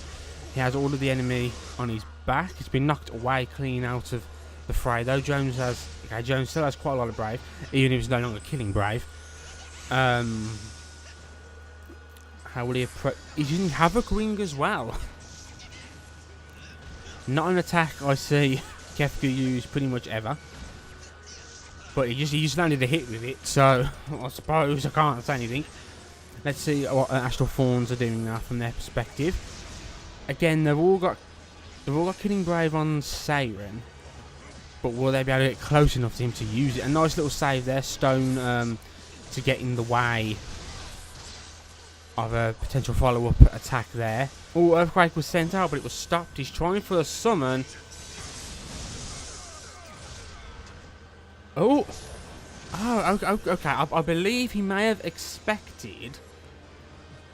He has all of the enemy on his back. It's been knocked away clean out of the fray, though. Jones still has quite a lot of Brave, even if he's no longer killing Brave. How will he approach? He's using Havoc Ring as well. Not an attack I see Kefka use pretty much ever. But he just landed a hit with it, so I suppose I can't say anything. Let's see what Ashdor Fawns are doing now from their perspective. Again, they've all got Killing Brave on Siren, but will they be able to get close enough to him to use it? A nice little save there, Stone to get in the way of a potential follow-up attack there. Oh, Earthquake was sent out, but it was stopped. He's trying for a summon. Oh, okay. I believe he may have expected.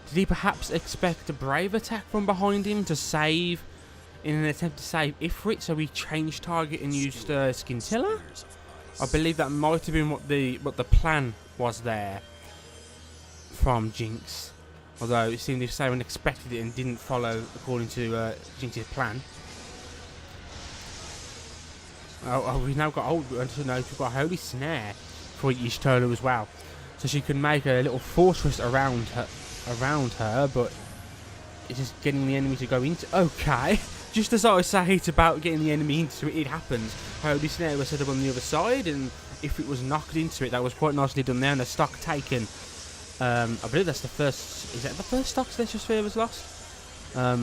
Did he perhaps expect a Brave attack from behind him to save, in an attempt to save Ifrit? So he changed target and used Scintilla. I believe that might have been what the plan was there from Jinx. Although it seemed if Siren expected it and didn't follow according to Jinx's plan. We've now got we've got a Holy Snare for Y'shtola as well, so she can make a little fortress around her, but it's just getting the enemy to go into. Okay, just as I say it's about getting the enemy into it, it happens. Holy Snare was set up on the other side, and if it was knocked into it, that was quite nicely done there, and the stock taken. I believe that's the first. Is that the first stock Celestial Sphere was lost? That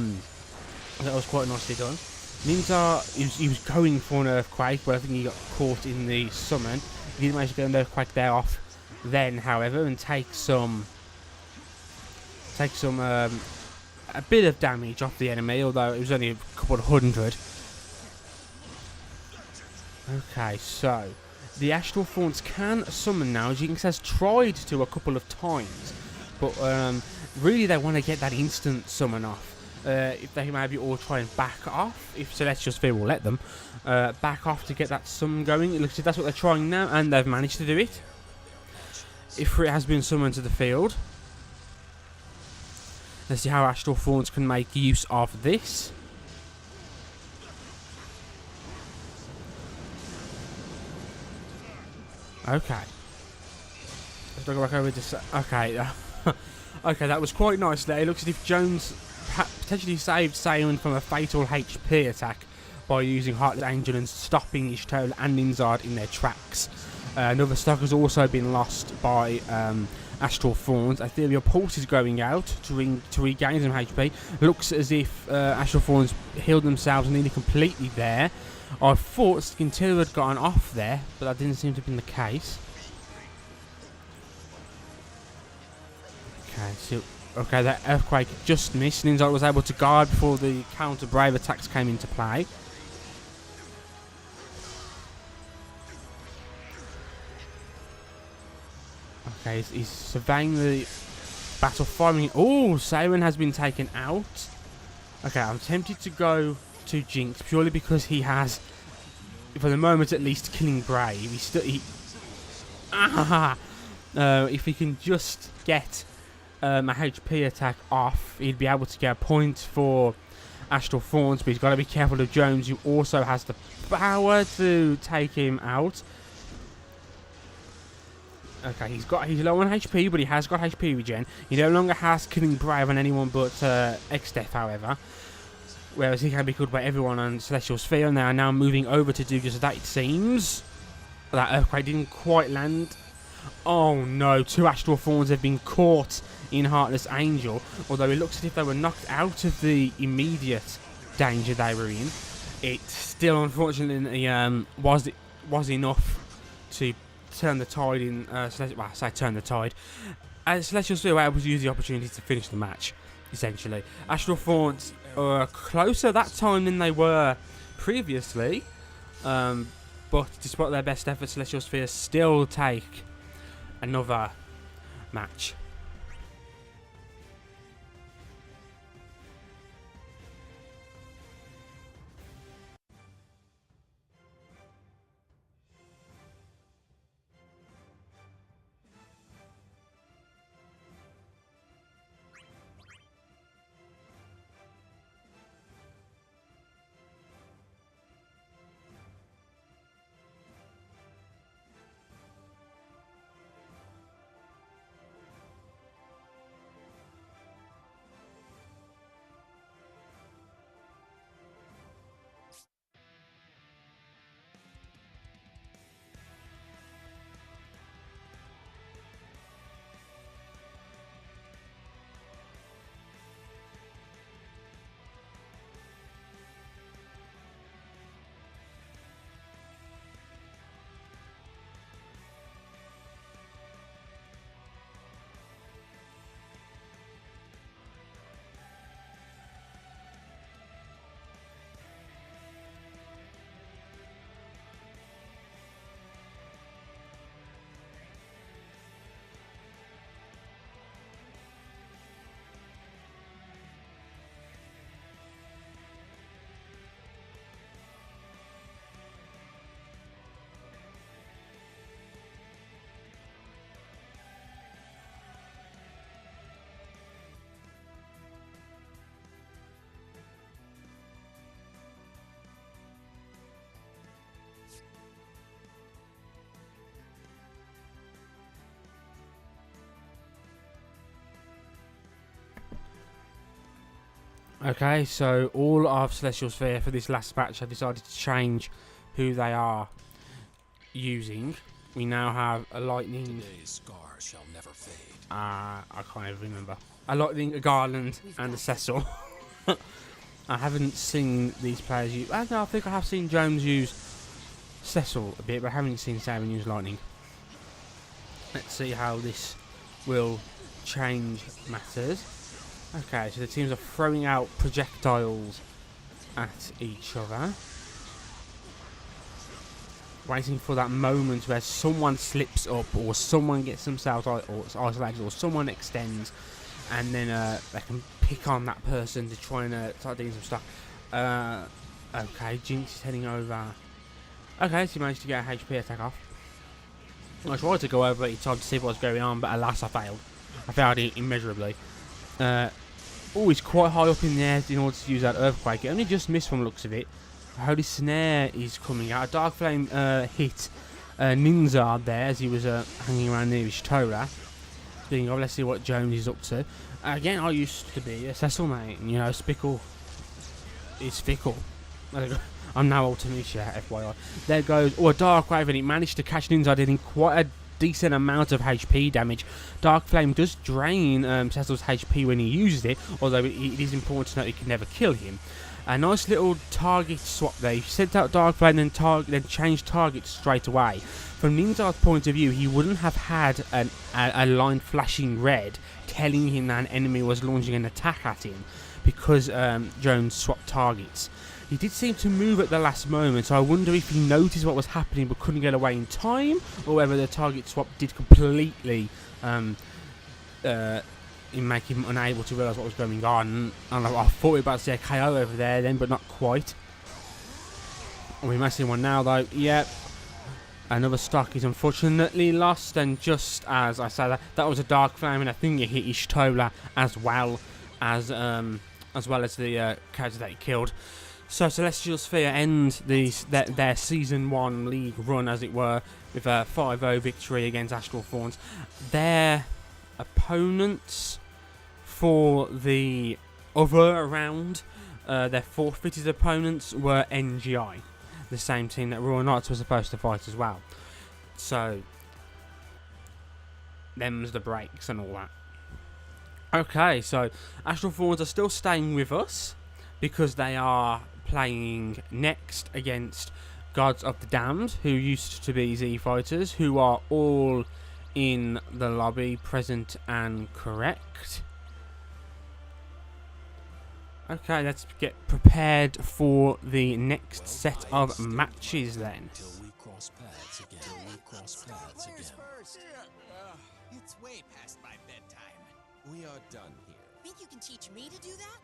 was quite nicely done. Ninja, he was going for an Earthquake, but I think he got caught in the summon. He didn't manage to get an Earthquake there off then, however, and take a bit of damage off the enemy, although it was only a couple of hundred. Okay, so the Ashdor Fawns can summon now. Jinx has tried to a couple of times, but really they want to get that instant summon off. If they maybe all try and back off, if Celestial Sphere will let them, back off to get that summon going. It looks like that's what they're trying now, and they've managed to do it. Ifrit has been summoned to the field. Let's see how Ashdor Fawns can make use of this. Okay. Let's go back over to... Okay. Okay, that was quite nice there. It looks as if Jones potentially saved Siren from a fatal HP attack by using Heartless Angel and stopping Y'shtola and Ninzard in their tracks. Another stock has also been lost by Ashdor Fawns. Ethereal Pulse is going out to regain some HP. Looks as if Ashdor Fawns healed themselves nearly completely there. I thought Scintilla had gotten off there, but that didn't seem to have been the case. Okay, so that Earthquake just missed. Ninzard was able to guard before the counter Brave attacks came into play. Okay, he's surveying the battle, firing. Oh, Siren has been taken out. Okay, I'm tempted to go to Jinx purely because he has, for the moment at least, Killing Brave. If he can just get a HP attack off, he'd be able to get a point for Astral Thorns, but he's got to be careful of Jones, who also has the power to take him out. Okay, he's low on HP, but he has got HP regen. He no longer has Killing Brave on anyone but Exdeath, however. Whereas he can be killed by everyone on Celestial Sphere, and they are now moving over to do just that, it seems. That Earthquake didn't quite land. Oh no, 2 Astral Thorns have been caught in Heartless Angel, although it looks as if they were knocked out of the immediate danger they were in. It still, unfortunately, was enough to turn the tide in. Turn the tide. Celestial Sphere were able to use the opportunity to finish the match, essentially. Astral Thorns are closer that time than they were previously, but despite their best efforts, Celestial Sphere still take another match. Okay, so all of Celestial Sphere for this last match have decided to change who they are using. We now have a Lightning. Today's scar shall never fade. I can't even remember. A Lightning, a Garland, and a Cecil. I haven't seen these players use. I think I have seen Jones use Cecil a bit, but I haven't seen Sabin use Lightning. Let's see how this will change matters. Okay, so the teams are throwing out projectiles at each other. Waiting for that moment where someone slips up or someone gets themselves isolated or someone extends, and then they can pick on that person to try and start doing some stuff. Okay, Jinx is heading over. Okay, so he managed to get a HP attack off. I tried to go over each time to see what was going on, but alas, I failed. I failed immeasurably. Always quite high up in the air in order to use that Earthquake. It only just missed from the looks of it. Holy Snare is coming out. A Dark Flame hit Ninja there as he was hanging around near Ishtola. Speaking of, let's see what Jones is up to. Again, I used to be a Cecil mate, and you know, Spickle is fickle. I'm now Ultimecia, FYI. There goes, a Dark Wave, and it managed to catch Ninja, dealing quite a decent amount of HP damage. Dark Flame does drain Cecil's HP when he uses it, although it is important to note it can never kill him. A nice little target swap there. He sent out Dark Flame and then changed targets straight away. From Ninja's point of view, he wouldn't have had a line flashing red telling him that an enemy was launching an attack at him because Jones swapped targets. He did seem to move at the last moment, so I wonder if he noticed what was happening but couldn't get away in time, or whether the target swap did completely make him unable to realise what was going on. And I thought we were about to see a KO over there then, but not quite. We might see one now though. Yep. Another stock is unfortunately lost, and just as I said that was a Dark Flame, and I think it hit Ishtola as well as as well as the characters that he killed. So Celestial Sphere end their Season 1 league run, as it were, with a 5-0 victory against Astral Thorns. Their opponents for the other round, their forfeited opponents, were NGI, the same team that Royal Knights were supposed to fight as well. So, them's the breaks and all that. Okay, so Astral Thorns are still staying with us because they are playing next against Gods of the Damned, who used to be Z Fighters, who are all in the lobby, present and correct. Okay, let's get prepared for the next set of matches then. Till we cross paths again. Till we cross paths again. It's way past my bedtime. We are done here. Think you can teach me to do that?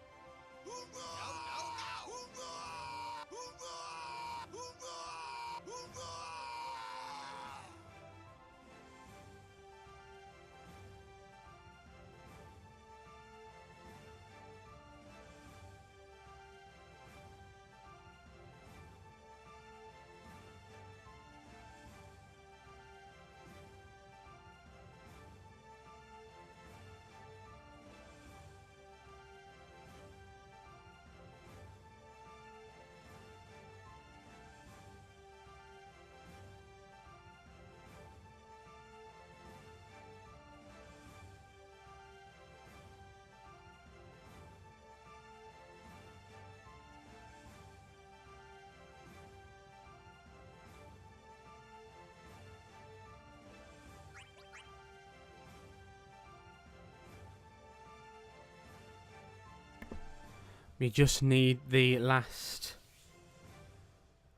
We just need the last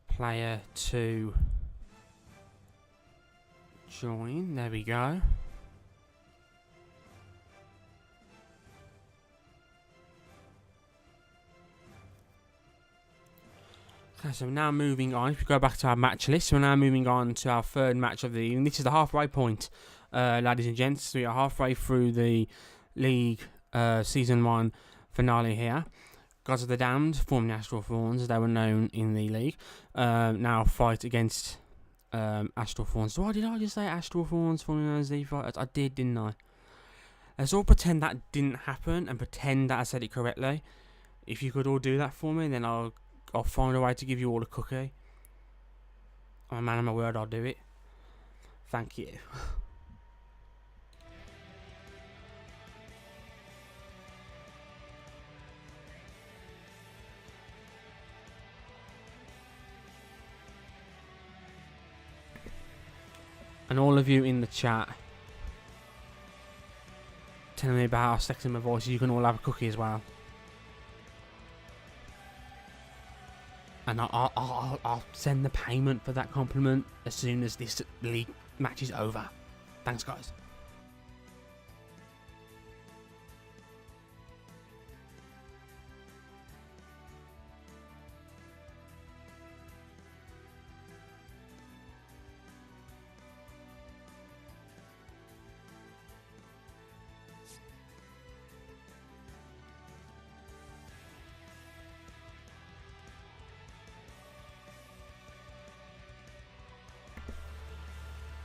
player to join. There we go. Okay, so we're now moving on. If we go back to our match list, we're now moving on to our third match of the evening. This is the halfway point, ladies and gents. We are halfway through the league Season 1 finale here. Gods of the Damned, formerly Astral Thorns, as they were known in the league, now fight against Astral Thorns. Did I just say Astral Thorns, formerly known as Z Fighters? I did, didn't I? Let's all pretend that didn't happen and pretend that I said it correctly. If you could all do that for me, then I'll find a way to give you all a cookie. I'm a man of my word, I'll do it. Thank you. And all of you in the chat telling me about how sexy my voice is, you can all have a cookie as well. And I'll send the payment for that compliment as soon as this league match is over. Thanks, guys.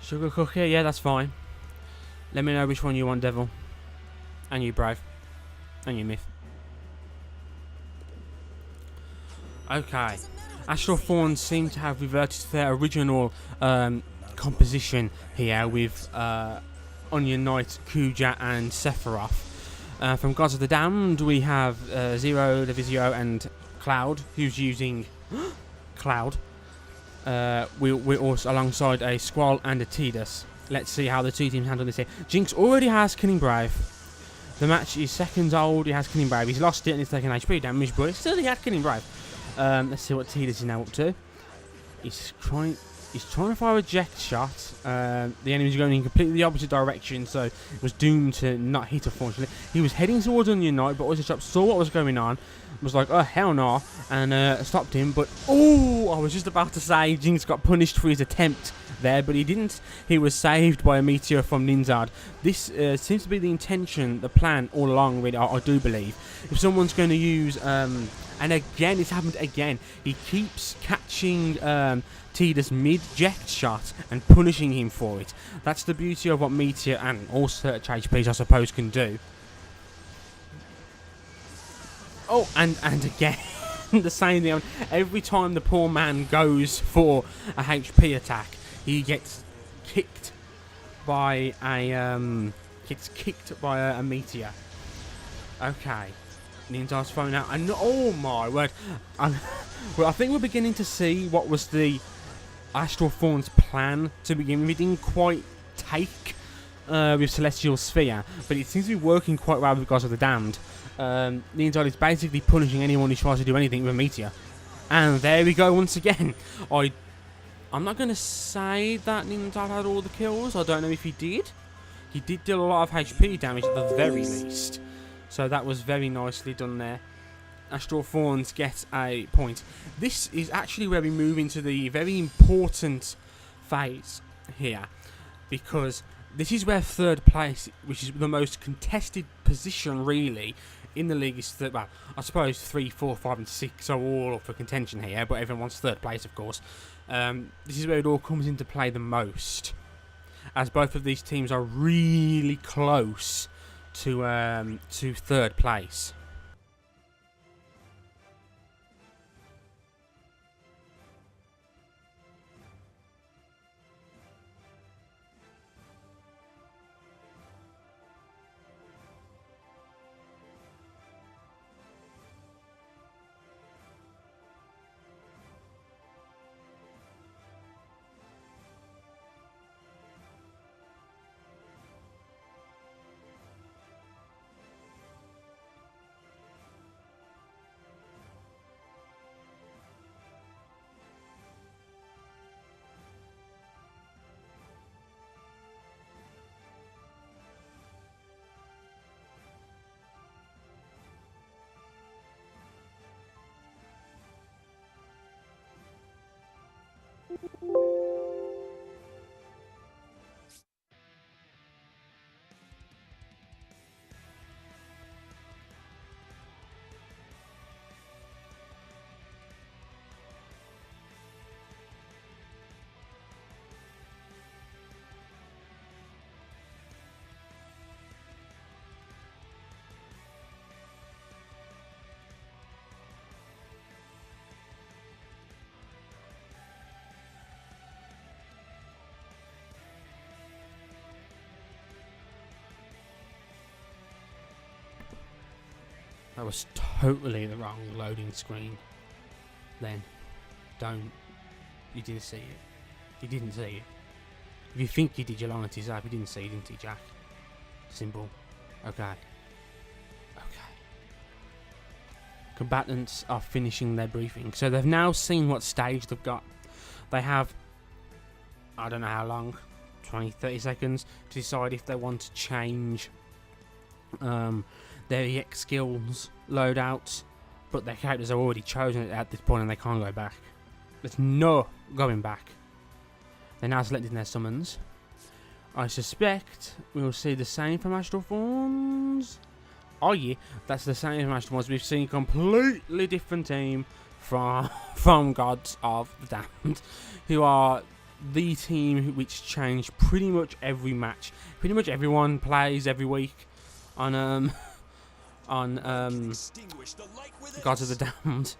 Sugar cookie, yeah, that's fine. Let me know which one you want, Devil. And you, Brave. And you, Myth. Okay. Astral Thorns seem to have reverted to their original composition here with Onion Knight, Kuja, and Sephiroth. From Gods of the Damned, we have Zero, Divisio, and Cloud, who's using Cloud. We're also alongside a Squall and a Tidus. Let's see how the two teams handle this here. Jinx already has Killing Brave. The match is seconds old. He has Killing Brave. He's lost it and he's taken HP damage, but still he had Killing Brave. Let's see what Tidus is now up to. He's trying to fire a jet shot. The enemy's going in completely the opposite direction, so it was doomed to not hit, unfortunately. He was heading towards Onion Knight, but Oyster Chop saw what was going on, was like, oh hell no, and stopped him. But oh, I was just about to say Jinx got punished for his attempt there, but he didn't. He was saved by a meteor from Ninzard. This seems to be the intention, the plan all along, really, I do believe. If someone's going to use, and again, it's happened again, he keeps catching Tidus mid-jet shot and punishing him for it. That's the beauty of what Meteor and all search HPs, I suppose, can do. Oh, and again, the same thing. Every time the poor man goes for a HP attack, he gets kicked by a meteor. Okay, Ninja's phone out, and oh my word! Well, I think we're beginning to see what was the Astral Thorn's plan to begin with. It didn't quite take with Celestial Sphere, but it seems to be working quite well with Gods of the Damned. Ninja is basically punishing anyone who tries to do anything with a meteor. And there we go once again. I'm not going to say that Ninja had all the kills. I don't know if he did. He did deal a lot of HP damage at the very least. So that was very nicely done there. Astral Thorns get a point. This is actually where we move into the very important phase here. Because this is where third place, which is the most contested position really in the league, is third. Well, I suppose 3, 4, 5 and 6 are all up for contention here, but everyone wants third place, of course. This is where it all comes into play the most, as both of these teams are really close to third place. That was totally the wrong loading screen. Then, you didn't see it. You didn't see it. If you think you did, you're lying to yourself. You didn't see it, didn't you, Jack? Simple. Okay. Combatants are finishing their briefing. So they've now seen what stage they've got. They have, I don't know how long, 20, 30 seconds to decide if they want to change their EX skills loadouts, but their characters are already chosen at this point and they can't go back. There's no going back. They're now selecting their summons. I suspect we'll see the same from Astral Thorns. Oh yeah, that's the same from Astral Thorns. We've seen a completely different team from Gods of the Damned, who are the team which change pretty much every match. Pretty much everyone plays every week on Gods of the Damned.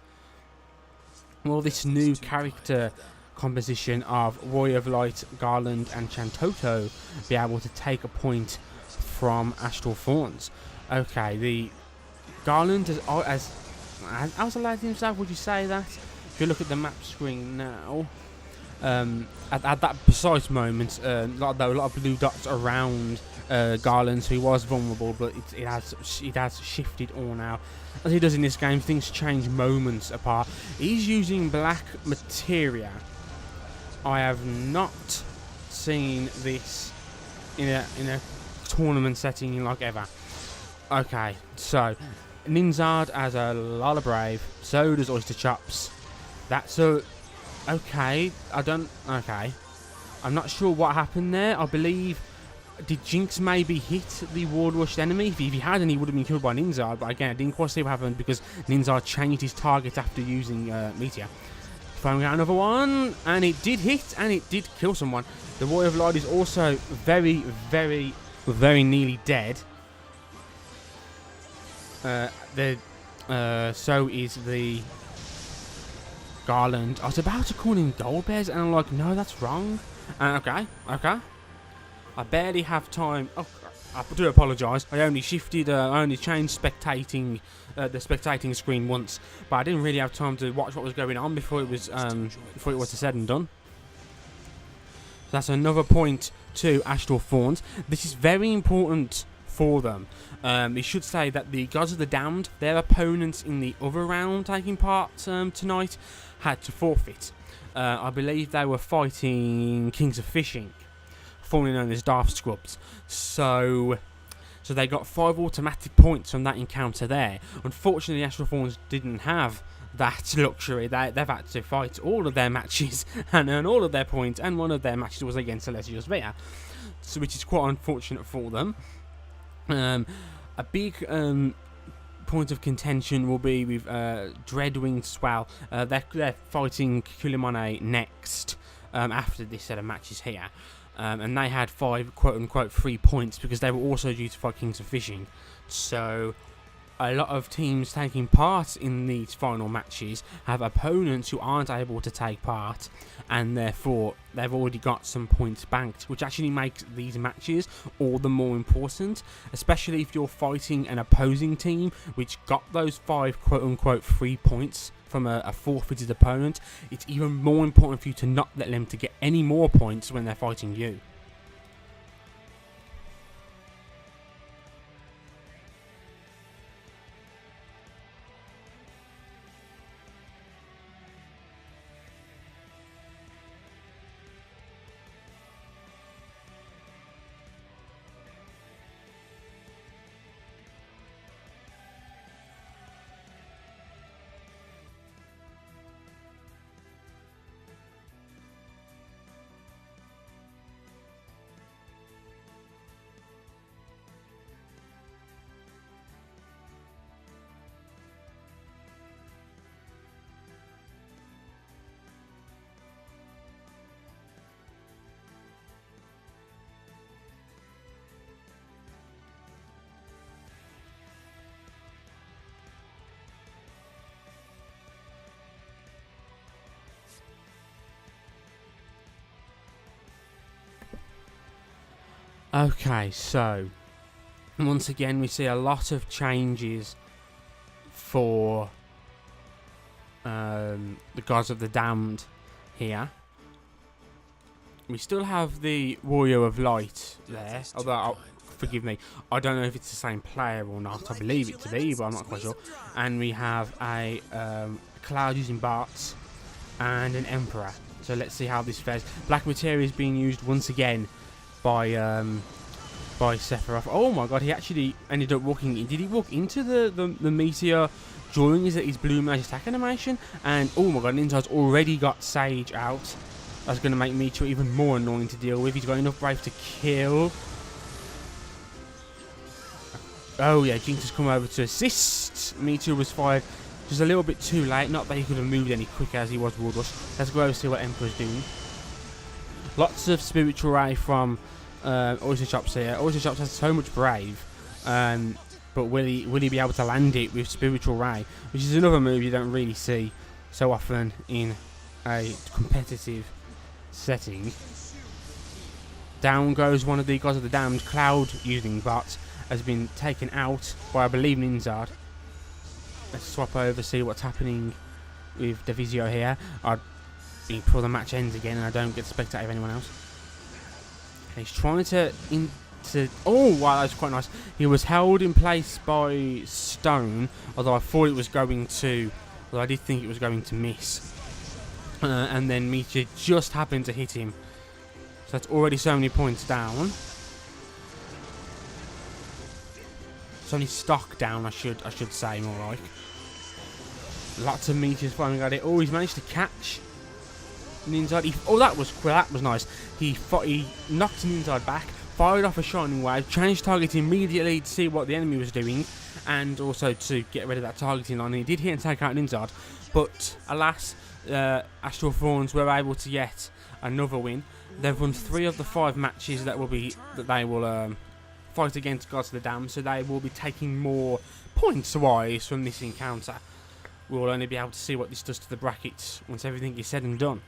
Will this new character composition of Roy of Light, Garland and Chantoto be able to take a point from Astral Thorns? Okay, the Garland has isolated himself, would you say that? If you look at the map screen now, at that precise moment, there were a lot of blue dots around Garland, who was vulnerable, but it has shifted all now. As he does in this game, things change moments apart. He's using black materia. I have not seen this in a tournament setting like ever. Okay, so Ninzard has a lot of brave. So does Oyster Chops. That's a... Okay. Okay. I'm not sure what happened there. I believe... Did Jinx maybe hit the ward rushed enemy? If he hadn't, he would have been killed by Ninzard. But again, I didn't quite see what happened because Ninzard changed his target after using Meteor. Throwing out another one. And it did hit. And it did kill someone. The Warrior of Light is also very, very, very nearly dead. So is the Garland. I was about to call him Gold Bears, and I'm like, no, that's wrong. Okay. I barely have time. Oh, I do apologise. I only changed spectating, the spectating screen once, but I didn't really have time to watch what was going on before it was said and done. So that's another point to Astral Fawns. This is very important for them. We should say that the Gods of the Damned, their opponents in the other round taking part tonight, had to forfeit. I believe they were fighting Kings of Fishing, formerly known as Darth Scrubs. So they got 5 automatic points from that encounter there. Unfortunately, the Astral Fawns didn't have that luxury. They've had to fight all of their matches and earn all of their points, and one of their matches was against Celestial Sphere, so which is quite unfortunate for them. A big point of contention will be with Dreadwing Swell. They're fighting Kulimane next after this set of matches here. And they had 5 quote-unquote free points because they were also due to fight Kings of Fishing. So a lot of teams taking part in these final matches have opponents who aren't able to take part, and therefore they've already got some points banked, which actually makes these matches all the more important, especially if you're fighting an opposing team which got those 5 quote-unquote free points from a forfeited opponent. It's even more important for you to not let them to get any more points when they're fighting you. Okay, so once again we see a lot of changes for the Gods of the Damned here. We still have the Warrior of Light there, although, forgive me, I don't know if it's the same player or not. I believe it to be, but I'm not quite sure. And we have a Cloud using Barts and an Emperor. So let's see how this fares. Black Materia is being used once again by Sephiroth. Oh my god, he actually ended up walking in. Did he walk into the Meteor during his Blue Magic attack animation? And oh my god, Ninja's already got Sage out. That's going to make Meteor even more annoying to deal with. He's got enough brave to kill. Oh yeah, Jinx has come over to assist. Meteor was fired just a little bit too late. Not that he could have moved any quicker as he was World Rush. Let's go over and see what Emperor's doing. Lots of Spiritual Ray from Oyster Chops here. Oyster Chops has so much brave, but will he be able to land it with Spiritual Ray, which is another move you don't really see so often in a competitive setting. Down goes one of the Gods of the Damned. Cloud using Bot has been taken out by, I believe, Ninzard. Let's swap over, see what's happening with Devisio here. Before the match ends again and I don't get to spectate of anyone else. And he's trying to oh wow, that's quite nice. He was held in place by Stone, although I thought it was going to, although I did think it was going to miss. And then Meteor just happened to hit him. So that's already so many points down. It's only stock down, I should say, more like. Lots of meteors flying at it. Oh, he's managed to catch Ninzard. Oh, that was cool. That was nice. He knocked Ninzard back, fired off a shining wave, changed target immediately to see what the enemy was doing, and also to get rid of that targeting line. He did hit and take out Ninzard, but alas, Astral Thorns were able to get another win. They've won 3 of the 5 matches that they will fight against Gods of the Dam, so they will be taking more points-wise from this encounter. We'll only be able to see what this does to the brackets once everything is said and done.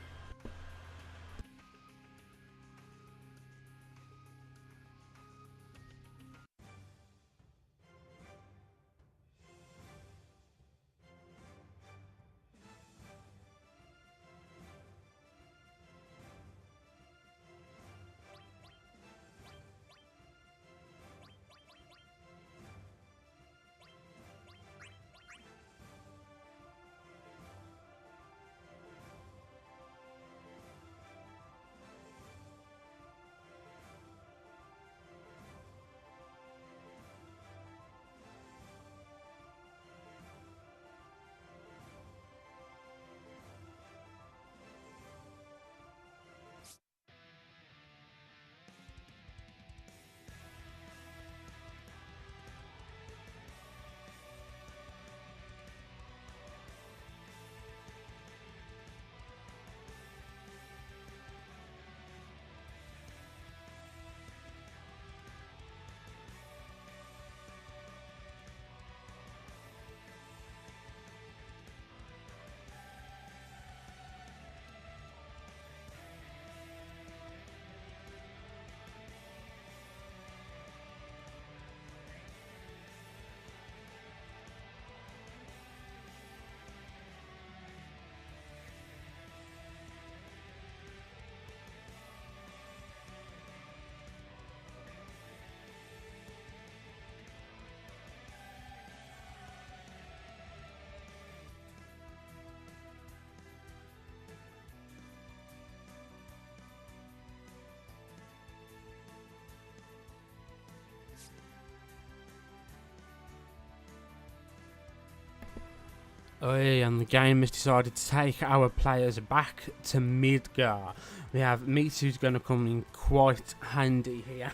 And the game has decided to take our players back to Midgar. We have Meets, who's going to come in quite handy here.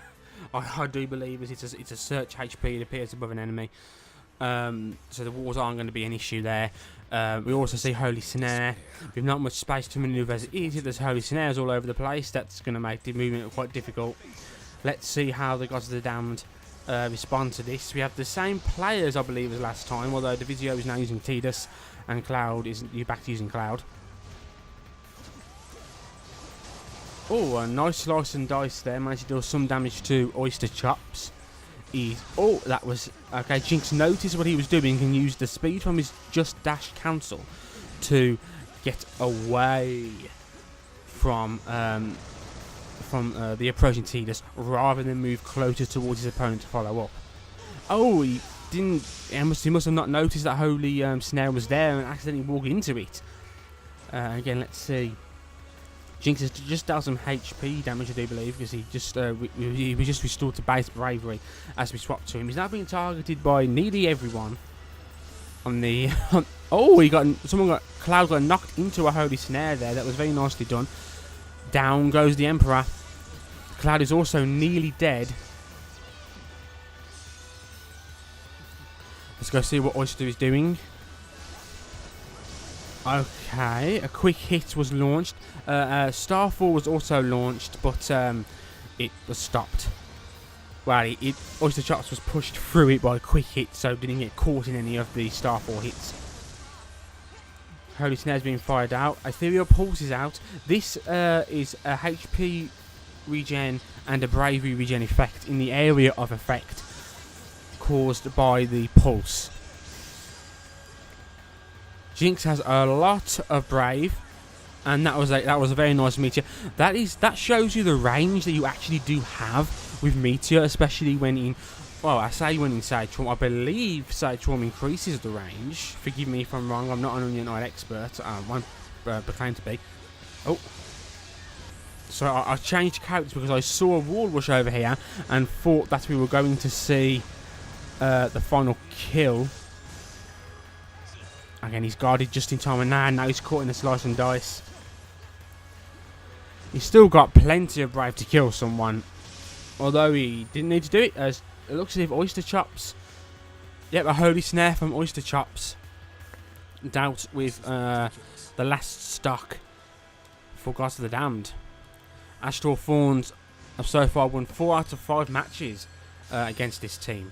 I do believe it's a search HP, it appears above an enemy. So the walls aren't going to be an issue there. We also see Holy Snare. We've not much space to manoeuvre as it is. There's Holy Snares all over the place. That's going to make the movement quite difficult. Let's see how the Gods of the Damned respond to this. We have the same players, I believe, as last time, although Divisio is now using Tidus and Cloud isn't back to using Cloud. Oh, a nice slice and dice there. Managed to do some damage to Oyster Chops. Oh, that was okay. Jinx noticed what he was doing and used the speed from his Just Dash cancel to get away from the approaching Tidus rather than move closer towards his opponent to follow up. Oh, he didn't. He must have not noticed that Holy Snare was there and accidentally walked into it. Again, let's see. Jinx has just dealt some HP damage, I do believe, because he was just restored to base bravery as we swapped to him. He's now being targeted by nearly everyone. On the Cloud got knocked into a Holy Snare there. That was very nicely done. Down goes the Emperor. Cloud is also nearly dead. Let's go see what Oyster is doing. Okay, a quick hit was launched. Starfall was also launched, but it was stopped. Well, Oyster Chops was pushed through it by a quick hit, so didn't get caught in any of the Starfall hits. Holy Snare's being fired out. Ethereal Pulse is out. This is a HP regen and a bravery regen effect in the area of effect caused by the pulse. Jinx has a lot of brave, and that was a very nice meteor. That shows you the range that you actually do have with meteor, especially when in. Well, I say when in Sage Swarm. I believe Sage Swarm increases the range. Forgive me if I'm wrong. I'm not an Onion Knight expert. I won't proclaim to be. Oh. So I changed characters because I saw a wall rush over here and thought that we were going to see the final kill. Again, he's guarded just in time, and now he's caught in a slice and dice. He's still got plenty of brave to kill someone, although he didn't need to do it, as it looks as if Oyster Chops, yep, a holy snare from Oyster Chops, dealt with the last stock for Gods of the Damned. Astral Fawns have so far won 4 out of 5 matches against this team.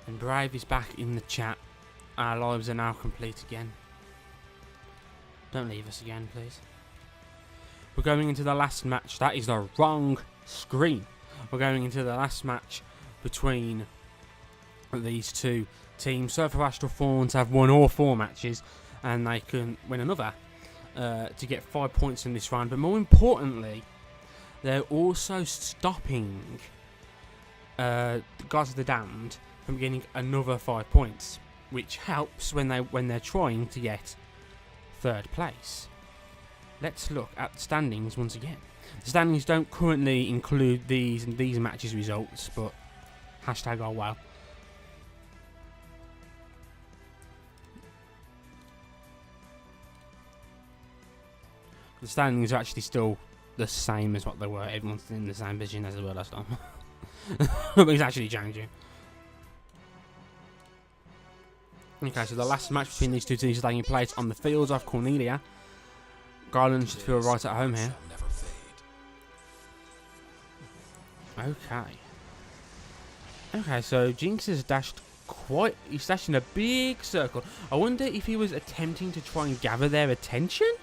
And Brave is back in the chat. Our lives are now complete again. Don't leave us again, please. We're going into the last match. That is the wrong screen. We're going into the last match between these two teams. So far, Astral Fawns have won all 4 matches, and they can win another to get 5 points in this round. But more importantly, they're also stopping the Gods of the Damned from getting another 5 points, which helps when they're trying to get 3rd place. Let's look at the standings once again. The standings don't currently include these matches' results, but hashtag oh well. The standings are actually still the same as what they were. Everyone's in the same position as they were last time. Nothing's actually changing. Okay, so the last match between these two teams is taking place on the fields of Cornelia. Garland should feel right at home here. Okay. Okay, so Jinx has dashed he's dashed in a big circle. I wonder if he was attempting to try and gather their attention,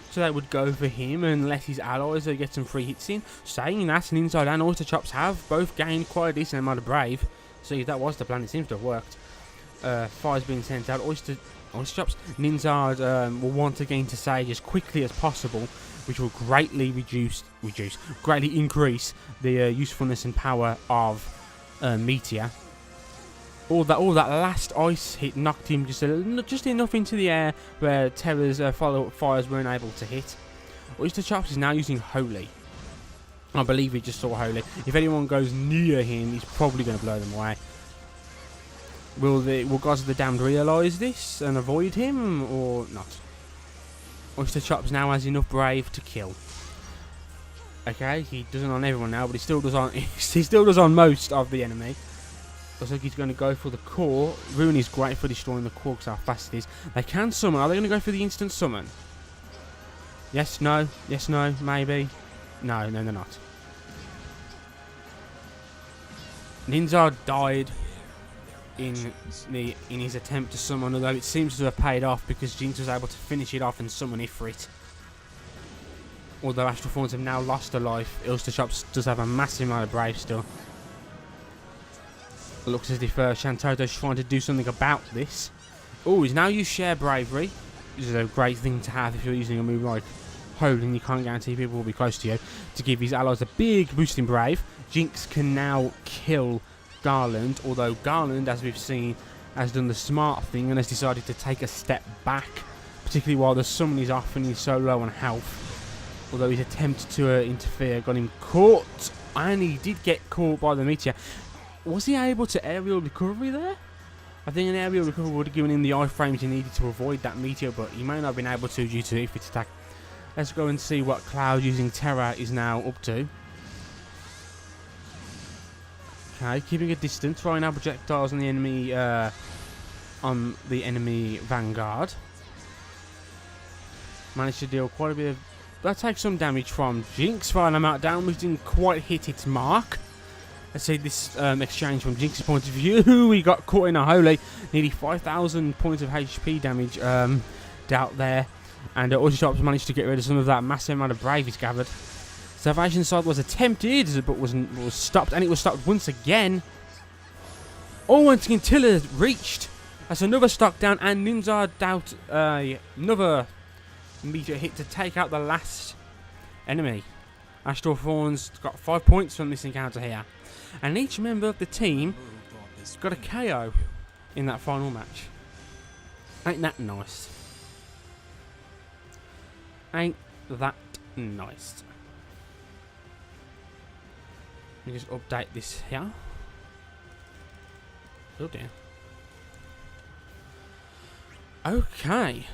so they would go for him and let his allies get some free hits in. Saying that, and Inside and Oyster Chops have both gained quite a decent amount of Brave. So if that was the plan, it seems to have worked. Fire's being sent out. Oyster Chops, Ninzard will want again to Sage as quickly as possible, which will greatly greatly increase the usefulness and power of Meteor. All that last ice hit knocked him just enough into the air where Terra's follow-up fires weren't able to hit. Oyster Chops is now using Holy. I believe he just saw Holy. If anyone goes near him, he's probably going to blow them away. Will Gods of the Damned realise this and avoid him, or not? Oyster Chops now has enough Brave to kill. Okay, he doesn't on everyone now, but he still does on most of the enemy. Looks like he's going to go for the core. Rune is great for destroying the core because how fast it is. They can summon. Are they going to go for the instant summon? Yes, no, maybe. No, they're not. Ninzard died in his attempt to summon, although it seems to have paid off because Jinx was able to finish it off and summon Ifrit. Although Astral Fawns have now lost a life, Oyster Chops does have a massive amount of Brave still. It looks as if Shantoto's trying to do something about this. Oh, he's now used Share Bravery, which is a great thing to have if you're using a move like Hold and you can't guarantee people will be close to you, to give his allies a big boost in Brave. Jinx can now kill Garland, although Garland, as we've seen, has done the smart thing and has decided to take a step back, particularly while the summon is off and he's so low on health. Although his attempt to interfere got him caught, and he did get caught by the Meteor. Was he able to aerial recovery there? I think an aerial recovery would have given him the iframes he needed to avoid that Meteor, but he may not have been able to due to Ifrit's attack. Let's go and see what Cloud using Terra is now up to. Okay, keeping a distance, throwing out projectiles on the enemy on the enemy Vanguard. Managed to deal quite a bit of... That takes some damage from Jinx. Final amount down, which didn't quite hit its mark. Let's see this exchange from Jinx's point of view. We got caught in a holy. Nearly 5,000 points of HP damage out there. And Urshisoft managed to get rid of some of that massive amount of brave he's gathered. Salvation Side was attempted, but was stopped. And it was stopped once again. Oh, and Scintilla reached. That's another stock down. And Ninja dealt another meteor hit to take out the last enemy. Astral Thorns got 5 points from this encounter here. And each member of the team got a KO in that final match. Ain't that nice? Ain't that nice? Let me just update this here. Oh dear. Okay.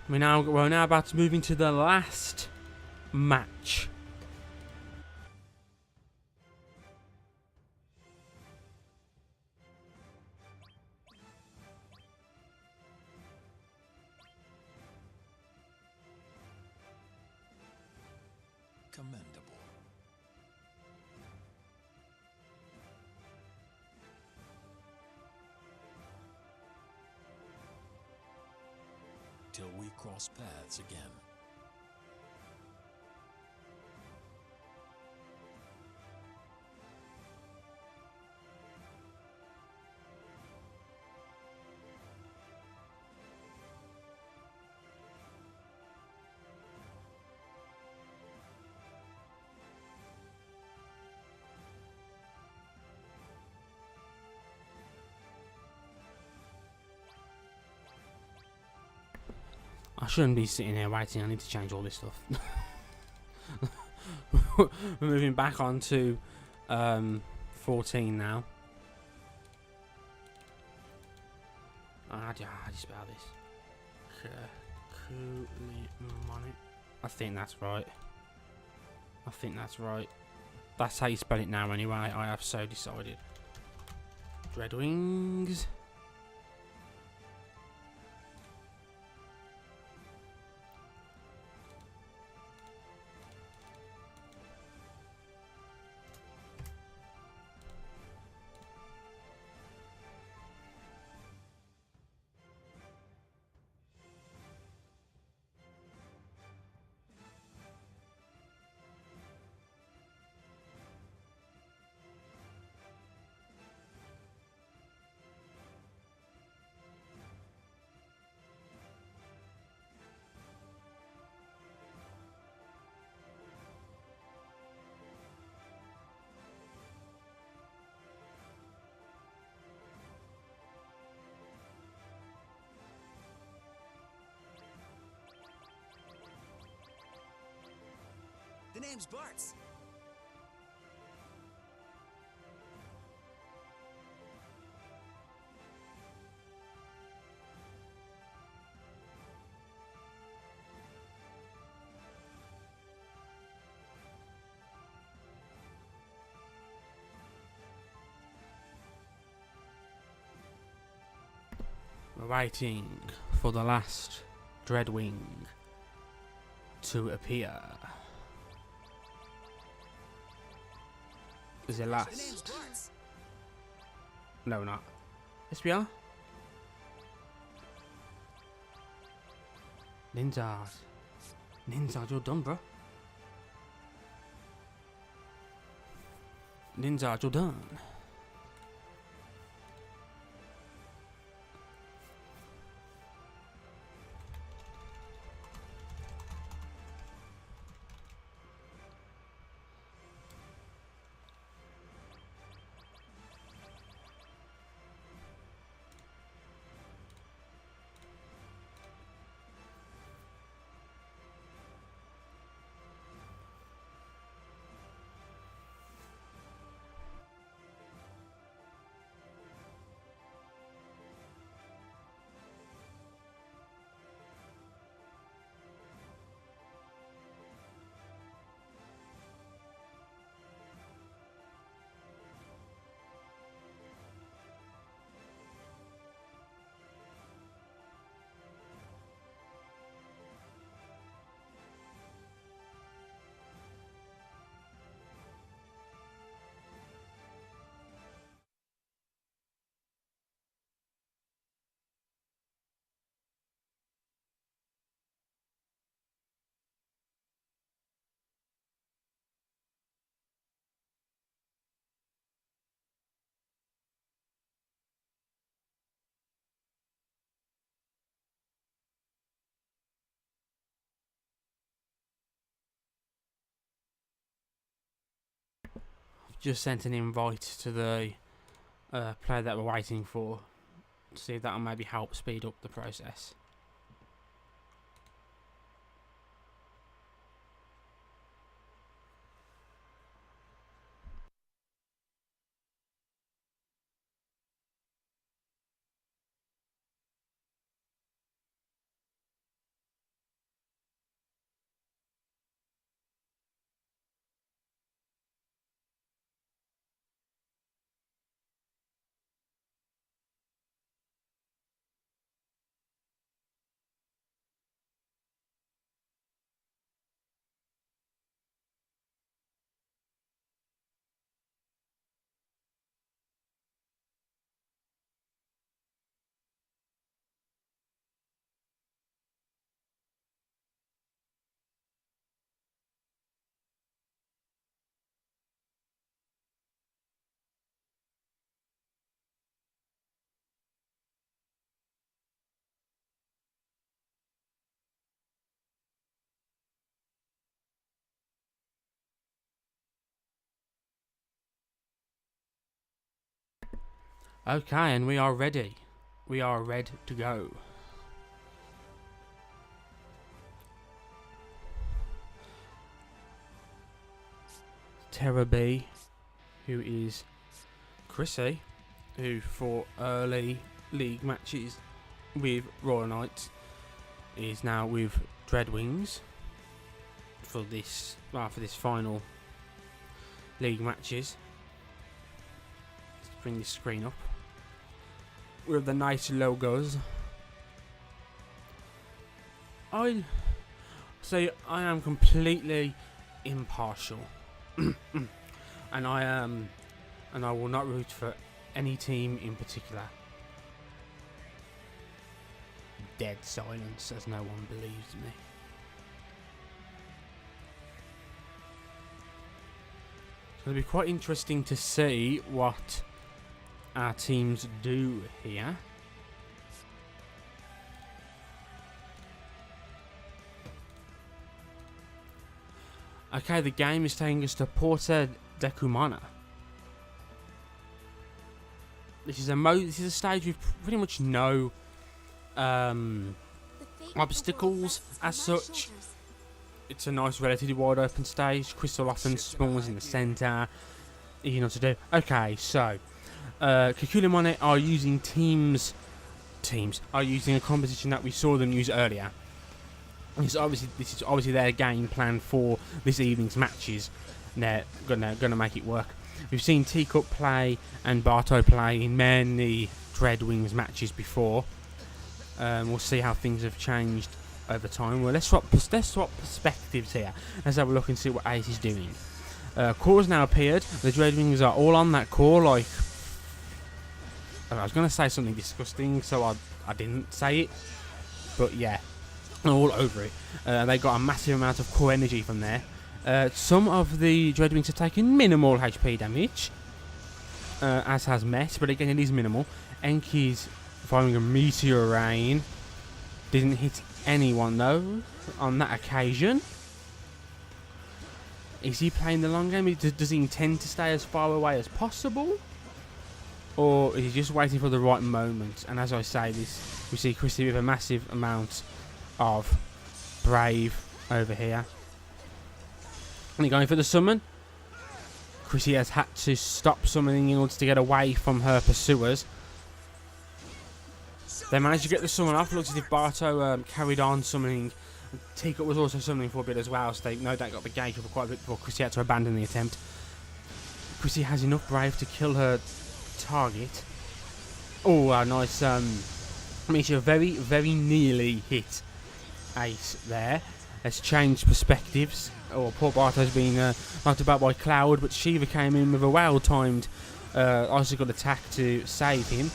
We're now about to move into the last match. Commendable. Till we cross paths again. I shouldn't be sitting here waiting. I need to change all this stuff. We're moving back on to 14 now. How do you spell this? I think that's right. I think that's right. That's how you spell it now anyway. I have so decided. Dreadwings. The name's Bartz. We're waiting for the last Dreadwing to appear. Is it The name's last? Bartz. No, not. Yes, we are. Ninzard. Ninzard, you're done, bro. Ninzard, you're done. just sent an invite to the player that we're waiting for to see if that'll maybe help speed up the process. Okay, and we are ready. We are ready to go. Terra B, who is Chrissy, who for early league matches with Royal Knights is now with Dreadwings for this final league matches. Let's bring this screen up with the nice logos. I say I am completely impartial, and I will not root for any team in particular. Dead silence, as no one believes me. It's going to be quite interesting to see what our teams do here. Okay, the game is taking us to Porta de Cumana. This is a stage with pretty much no obstacles as such. It's a nice, relatively wide open stage. Crystal often spawns in the centre. You know what to do. Okay, so Kakulimone are using teams are using a composition that we saw them use earlier. This is obviously their game plan for this evening's matches. They're gonna make it work. We've seen Teacup play and Barto play in many Dreadwings matches before. We'll see how things have changed over time. Well, let's swap perspectives here. Let's have a look and see what Ace is doing. Core's now appeared. The Dreadwings are all on that core. Like, I was gonna say something disgusting, so I didn't say it. But yeah, all over it. They got a massive amount of core energy from there. Some of the Dreadwings have taken minimal HP damage, as has Mess, but again it is minimal. Enki's firing a meteor rain. Didn't hit anyone though on that occasion. Is he playing the long game? Does he intend to stay as far away as possible? Or is he just waiting for the right moment? And as I say this, we see Chrissy with a massive amount of Brave over here. And he's going for the summon. Chrissy has had to stop summoning in order to get away from her pursuers. They managed to get the summon off. Looks as if Barto carried on summoning. Teacup was also summoning for a bit as well, so they no doubt got the gauge for quite a bit before Chrissy had to abandon the attempt. Chrissy has enough Brave to kill her target. Oh, a nice meteor, very, very nearly hit Ace there. Let's change perspectives. Oh, poor Barto's been knocked about by Cloud, but Shiva came in with a well-timed icicle attack to save him.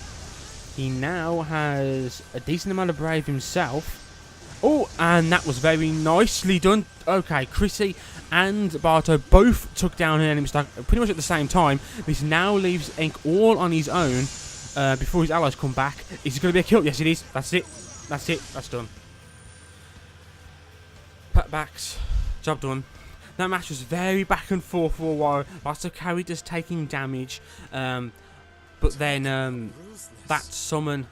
He now has a decent amount of Brave himself. Oh, and that was very nicely done. Okay, Chrissy and Barto both took down an enemy stack pretty much at the same time. This now leaves Enk all on his own before his allies come back. Is it going to be a kill? Yes, it is. That's it. That's it. That's done. Pat backs. Job done. That match was very back and forth for a while. Lots of characters taking damage. But then that summon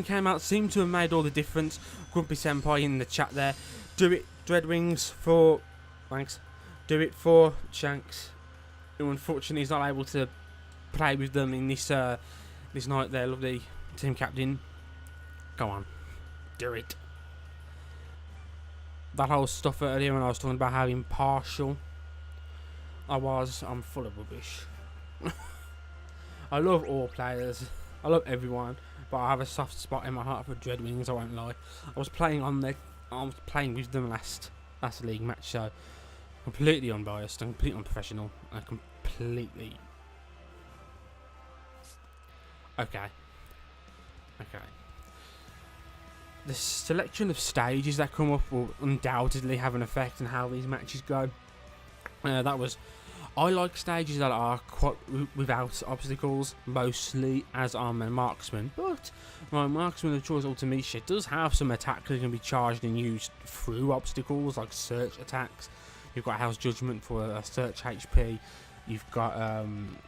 came out, seemed to have made all the difference. Grumpy Senpai in the chat there. Do it, Dreadwings, for... Thanks. Do it for Shanks, who unfortunately is not able to play with them in this this night there. Lovely team captain. Go on. Do it. That whole stuff earlier when I was talking about how impartial I'm full of rubbish. I love all players. I love everyone. But I have a soft spot in my heart for Dreadwings, I won't lie. I was playing with them last league match, so completely unbiased and completely unprofessional and completely... Okay. The selection of stages that come up will undoubtedly have an effect on how these matches go. I like stages that are quite without obstacles, mostly as I'm a marksman, but my marksman of choice Ultimecia does have some attacks that can be charged and used through obstacles, like search attacks. You've got House Judgment for a search HP, you've got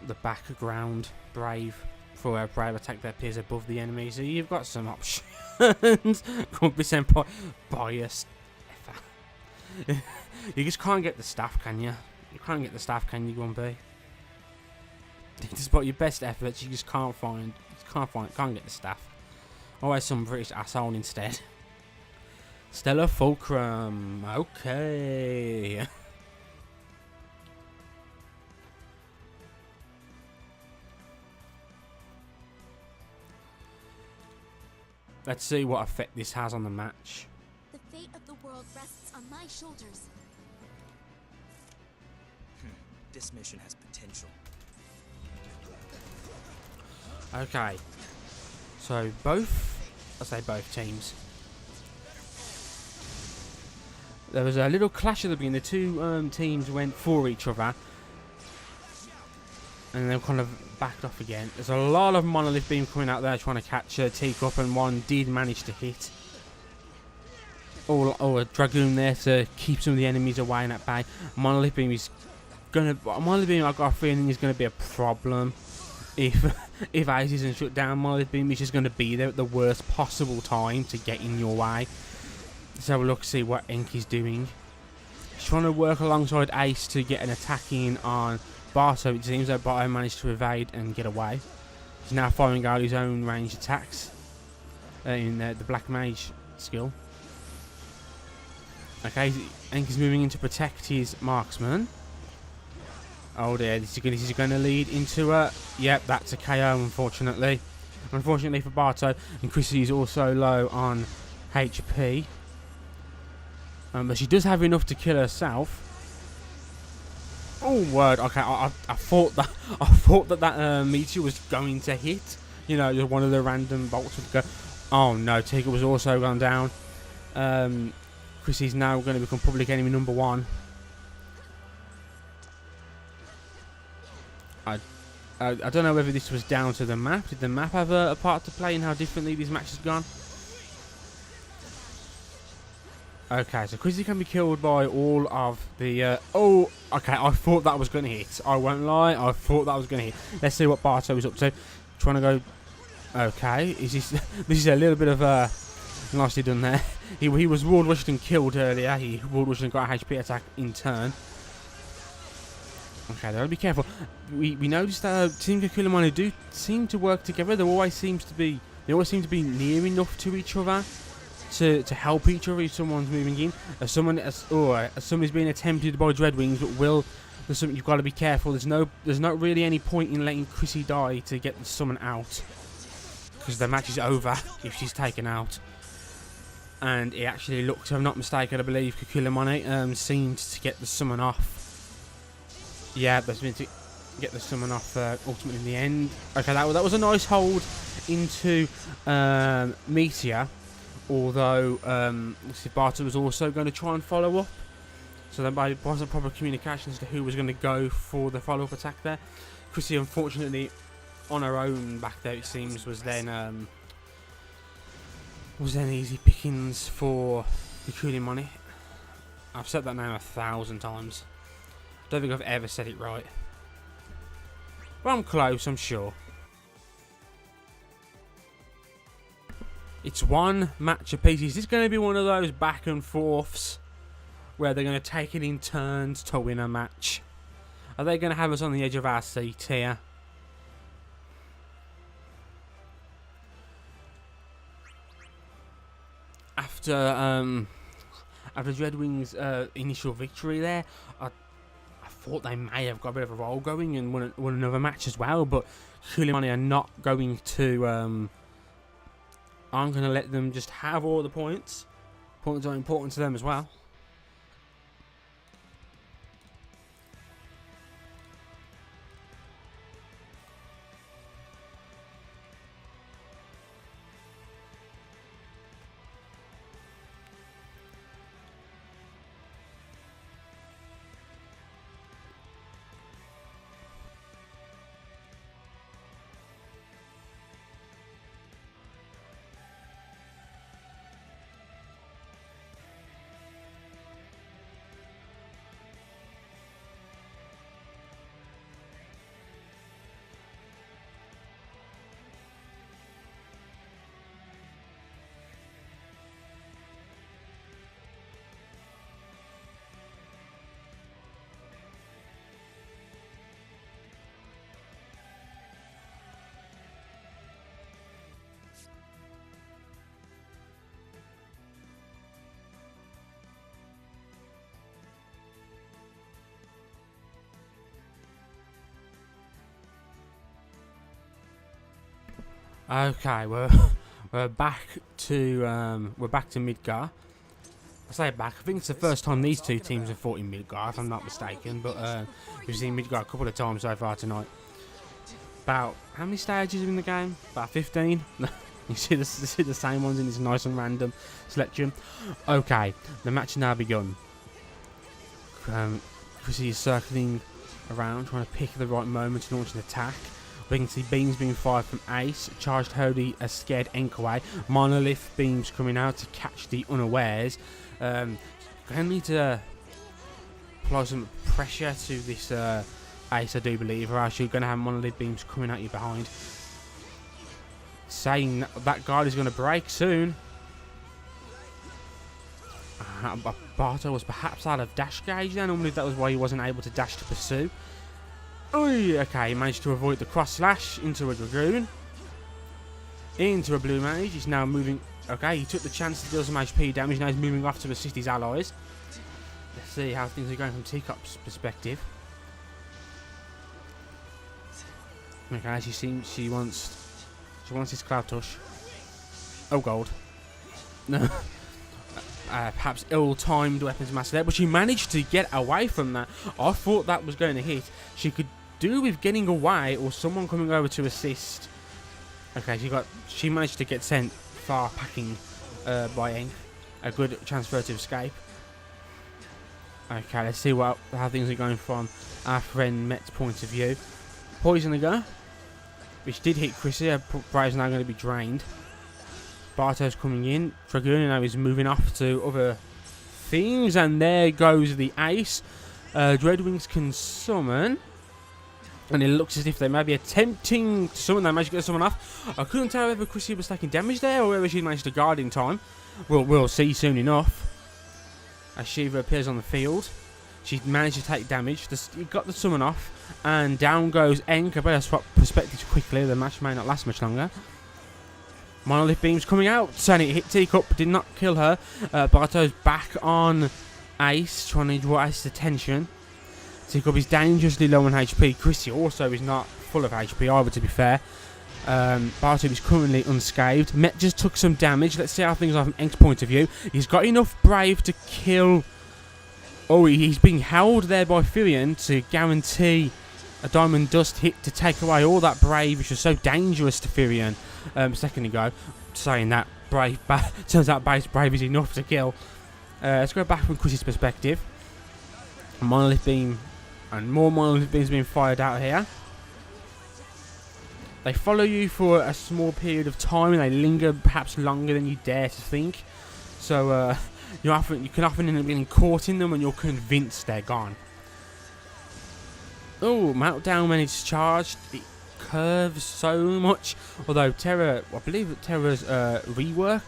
the background Brave for a Brave attack that appears above the enemy, so you've got some options. Grumpy Senpai biased. You just can't get the staff, can you? You can't get the staff, can you, Grumpy? Despite your best efforts, you just can't get the staff. Always some British asshole instead. Stellar Fulcrum. Okay. Let's see what effect this has on the match. The fate of the world rests on my shoulders. This mission has potential. Okay. So I say both teams. There was a little clash at the beginning. The two teams went for each other. And then kind of backed off again. There's a lot of Monolith Beam coming out there trying to catch a Teacup, and one did manage to hit. Or a Dragoon there to keep some of the enemies away in that bay. Monolith Beam, I've got a feeling is going to be a problem. If Ace isn't shut down, Monolith Beam is just going to be there at the worst possible time to get in your way. Let's have a look, see what Enki's doing. He's trying to work alongside Ace to get an attack in on Barto. It seems that Barto managed to evade and get away. He's now firing out his own ranged attacks in the Black Mage skill. Okay, Enki's moving in to protect his marksman. Oh dear, this is going to lead into a... Yep, that's a KO, unfortunately. Unfortunately for Barto, and Chrissy is also low on HP. But she does have enough to kill herself. Oh word! Okay, I thought that meteor was going to hit. You know, just one of the random bolts would go. Oh no! Tigger was also gone down. Chrissy's now going to become public enemy number 1. I don't know whether this was down to the map. Did the map have a part to play in how differently these matches gone? Okay, so Chrissy can be killed by all of the... oh, okay, I thought that was going to hit. I won't lie, I thought that was going to hit. Let's see what Barto is up to. Trying to go... Okay, this is a little bit of nicely done there. He was ward rushed and killed earlier. He ward rushed and got a HP attack in turn. Okay, they'll be careful. We noticed that Team Kakulamani do seem to work together. They always seem to be near enough to each other to help each other if someone's moving in. As somebody's being attempted by Dreadwings, but you've got to be careful. There's not really any point in letting Chrissy die to get the summon out, because the match is over if she's taken out. And it actually looked, if I'm not mistaken, I believe Kakulamani seemed to get the summon off. Yeah, that's meant to get the summon off ultimately in the end. Okay, that was a nice hold into Meteor. Although Barto was also going to try and follow up. So there wasn't proper communication as to who was going to go for the follow-up attack there. Chrissy, unfortunately, on her own back there, it seems, was then easy pickings for the Kulimani. I've said that name 1,000 times. Don't think I've ever said it right. But I'm close, I'm sure. It's one match apiece. Is this going to be one of those back and forths where they're going to take it in turns to win a match? Are they going to have us on the edge of our seat here? After Dreadwing's initial victory there, I thought they may have got a bit of a roll going and won another match as well, but Kulimani are not going to... I'm going to let them just have all the points. Points are important to them as well. Okay, we're back to Midgar. I say back. I think it's the first time these two teams have fought in Midgar, if I'm not mistaken. But we've seen Midgar a couple of times so far tonight. About how many stages are in the game? About 15. You see the same ones in this nice and random selection. Okay, the match has now begun. Chrissy is circling around, trying to pick the right moment to launch an attack. We can see beams being fired from Ace, charged Hody a scared Enkaway, monolith beams coming out to catch the unawares. Going to need to apply some pressure to this Ace, I do believe, or else you're going to have monolith beams coming at you behind. Saying that guard is going to break soon. Barto was perhaps out of dash gauge then, normally that was why he wasn't able to dash to pursue. Oy, okay, he managed to avoid the cross slash into a Dragoon. Into a Blue Mage. He's now moving. Okay, he took the chance to deal some HP damage. Now he's moving off to assist his allies. Let's see how things are going from Teacup's perspective. Okay, she wants his Cloud Touch. Oh, gold. No. Perhaps ill-timed weapons master there, but she managed to get away from that. I thought that was going to hit. She could do with getting away or someone coming over to assist. Okay, she managed to get sent far packing by Eng. A good chance for her to escape. Okay, let's see how things are going from our friend Met's point of view. Poison to go, which did hit Chrissy. Her Brave's now going to be drained. Barto's coming in. Dragoon now is moving off to other things. And there goes the Ace. Dreadwings can summon. And it looks as if they may be attempting to summon. They managed to get someone off. I couldn't tell whether Chrissy was taking damage there or whether she managed to guard in time. We'll see soon enough. As Shiva appears on the field. She managed to take damage. He got the summon off. And down goes Enk. I better swap perspectives quickly. The match may not last much longer. Monolith beams coming out. Sonic hit Teacup, did not kill her. Barto's back on Ace, trying to draw Ace's attention. Teacup is dangerously low on HP. Chrissy also is not full of HP either, to be fair. Barto is currently unscathed. Met just took some damage. Let's see how things are from Enk's point of view. He's got enough Brave to kill. Oh, he's being held there by Firion to guarantee a Diamond Dust hit to take away all that Brave, which was so dangerous to Firion a second ago. Saying that Brave, turns out base Brave is enough to kill. Let's go back from Chris's perspective. Monolith Beam and more Monolith Beams being fired out here. They follow you for a small period of time and they linger perhaps longer than you dare to think. So you can often end up getting caught in them when you're convinced they're gone. Oh, Meltdown when it's charged, it curves so much. Although Terra, I believe that Terra's rework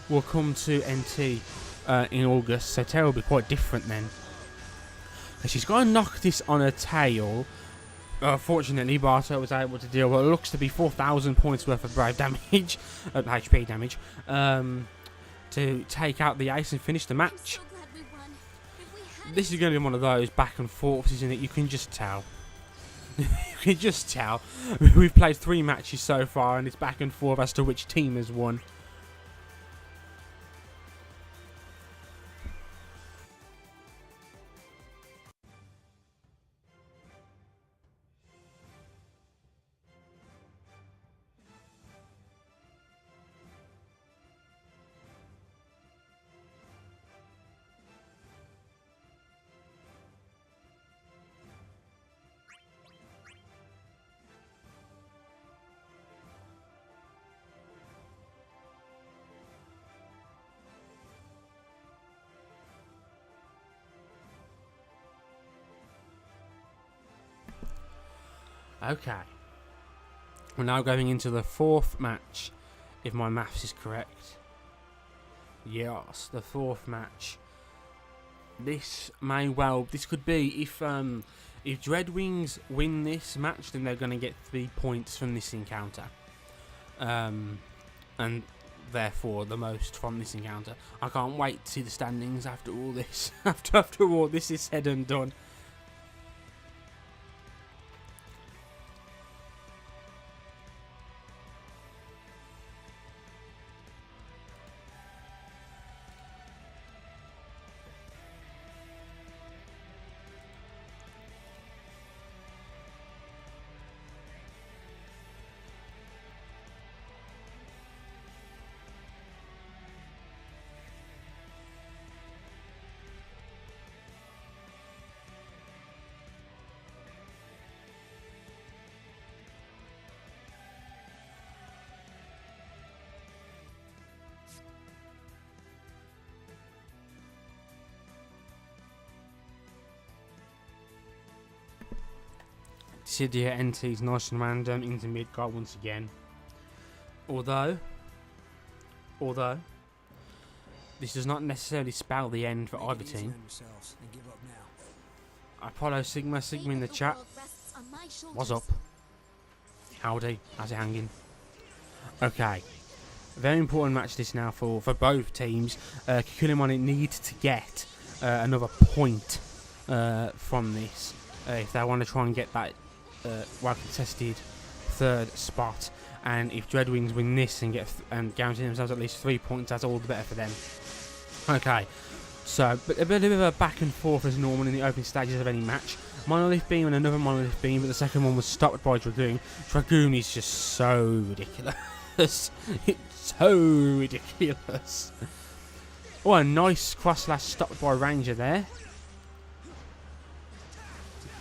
will come to NT in August, so Terra will be quite different then. And she's got to knock this on her tail. Fortunately, Barto was able to deal what looks to be 4,000 points worth of brave damage, HP damage, to take out the ace and finish the match. I'm so glad we won. If we hadn't, This is going to be one of those back and forths, isn't it? You can just tell. You can just tell. We've played 3 matches so far, and it's back and forth as to which team has won. Okay. We're now going into the 4th match, if my maths is correct. Yes, the 4th match. This could be, if Dreadwings win this match, then they're going to get 3 points from this encounter. And therefore the most from this encounter. I can't wait to see the standings after all this. after all this is said and done. Dissidia NT's nice and random into Midgard once again. Although, this does not necessarily spell the end for either team. Apollo Sigma in the chat. What's up? Howdy, how's it hanging? Okay. Very important match this now for both teams. Kikulimon needs to get another point from this if they want to try and get that well contested 3rd spot. And if Dreadwings win this and guarantee themselves at least 3 points, that's all the better for them. Okay, so a bit of a back and forth as normal in the opening stages of any match. Monolith Beam and another Monolith Beam, but the second one was stopped by Dragoon. Dragoon is just so ridiculous. It's so ridiculous. Oh, a nice cross slash stopped by Ranger there.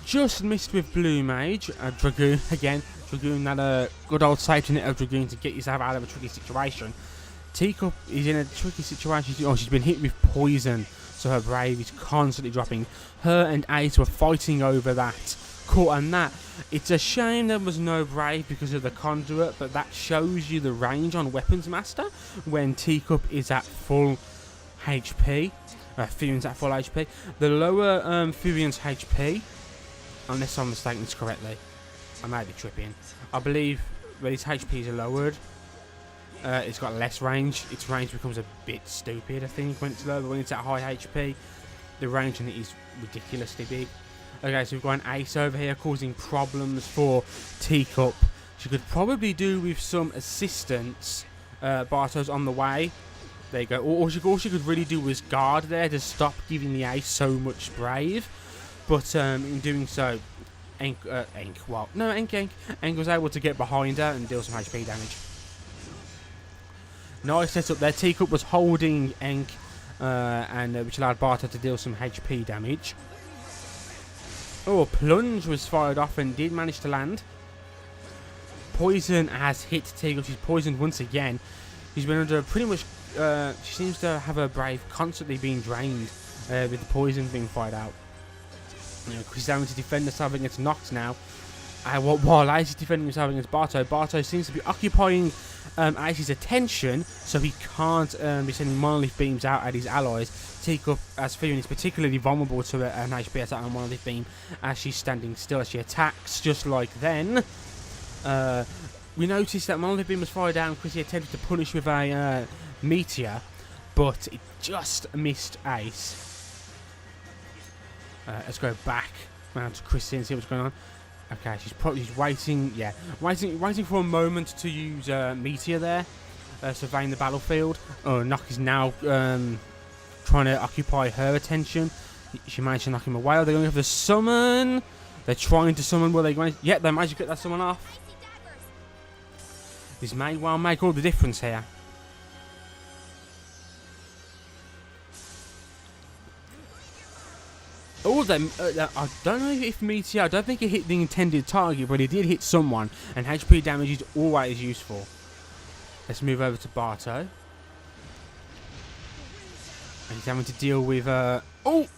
Just missed with Blue Mage. Dragoon again. Dragoon, that good old safety net of Dragoon to get yourself out of a tricky situation. Teacup is in a tricky situation. Oh, she's been hit with poison, so her brave is constantly dropping. Her and Ace were fighting over that. Caught on that. It's a shame there was no brave because of the conduit, but that shows you the range on Weapons Master when Teacup is at full HP. Furion's at full HP. The lower Furion's HP, unless I'm mistaken this correctly, I may be tripping. I believe when its HP is lowered, it's got less range. Its range becomes a bit stupid, I think, when it's low. But when it's at high HP, the range on it is ridiculously big. Okay, so we've got an Ace over here causing problems for Teacup. She could probably do with some assistance. Barto's on the way. There you go. All she could really do was guard there to stop giving the Ace so much brave. But in doing so, Enk was able to get behind her and deal some HP damage. Nice setup there. Teacup was holding Enk, which allowed Barto to deal some HP damage. Oh, a plunge was fired off and did manage to land. Poison has hit Teacup. She's poisoned once again. She's been under pretty much she seems to have her brave constantly being drained with the poison being fired out. You know, Chrissy's having to defend herself against Nox now. While Ace is defending himself against Barto, Barto seems to be occupying Ace's attention, so he can't be sending monolith beams out at his allies. Teacup, as Fion, is particularly vulnerable to an HP attack on monolith beam as she's standing still as she attacks. Just like then, we noticed that monolith beam was fired out and Chrissy attempted to punish with a meteor, but it just missed Ace. Let's go back round to Chrissy and see what's going on. Okay, she's waiting. Yeah, waiting for a moment to use meteor there, surveying the battlefield. Oh, Nock is now trying to occupy her attention. She managed to knock him away. Are they going for the summon? They're trying to summon. Will they going? Yeah, they managed to get that summon off. This may well make all the difference here. All of them, I don't know if Meteor, I don't think it hit the intended target, but it did hit someone, and HP damage is always useful. Let's move over to Barto. And he's having to deal with, that was,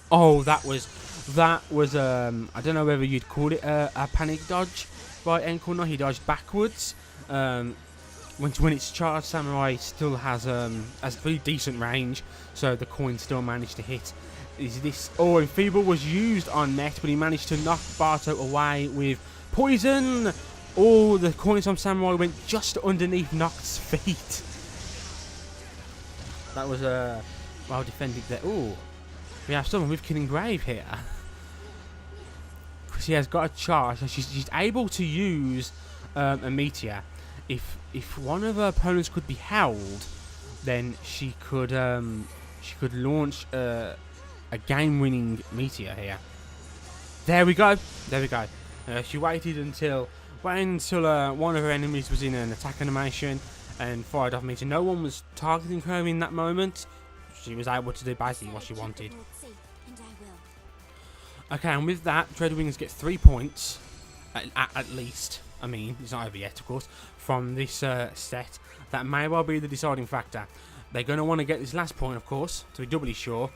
I don't know whether you'd call it a panic dodge by Enkel. He dodged backwards. When it's charged, Samurai still has pretty decent range, so the coin still managed to hit. Enfeeble was used on Net, but he managed to knock Barto away with poison. Oh, the coins from Samurai went just underneath Nox's feet. That was well defended there. Oh, we have someone with Killing Brave here. She has got a charge, so she's able to use a meteor. If one of her opponents could be held, then she could launch a game-winning meteor here. There we go. She waited until one of her enemies was in an attack animation and fired off meteor. No one was targeting her in that moment. She was able to do basically what she wanted. Okay, and with that, Dreadwings get 3 points at least. I mean, it's not over yet, of course, from this set. That may well be the deciding factor. They're going to want to get this last point, of course, to be doubly sure.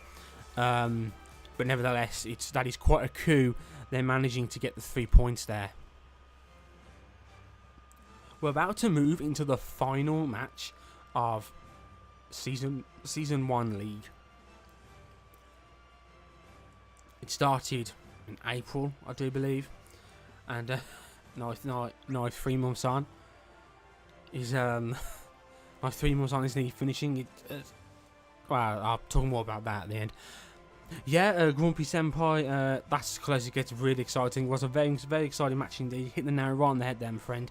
But nevertheless, that is quite a coup. They're managing to get the 3 points there. We're about to move into the final match of Season 1 League. It started in April, I do believe, and now 3 months on is now 3 months on is nearly finishing. It. Well, I'll talk more about that at the end. Yeah, Grumpy Senpai, that's close. It gets really exciting. It was a very, very exciting match indeed. You hit the nail right on the head there, my friend.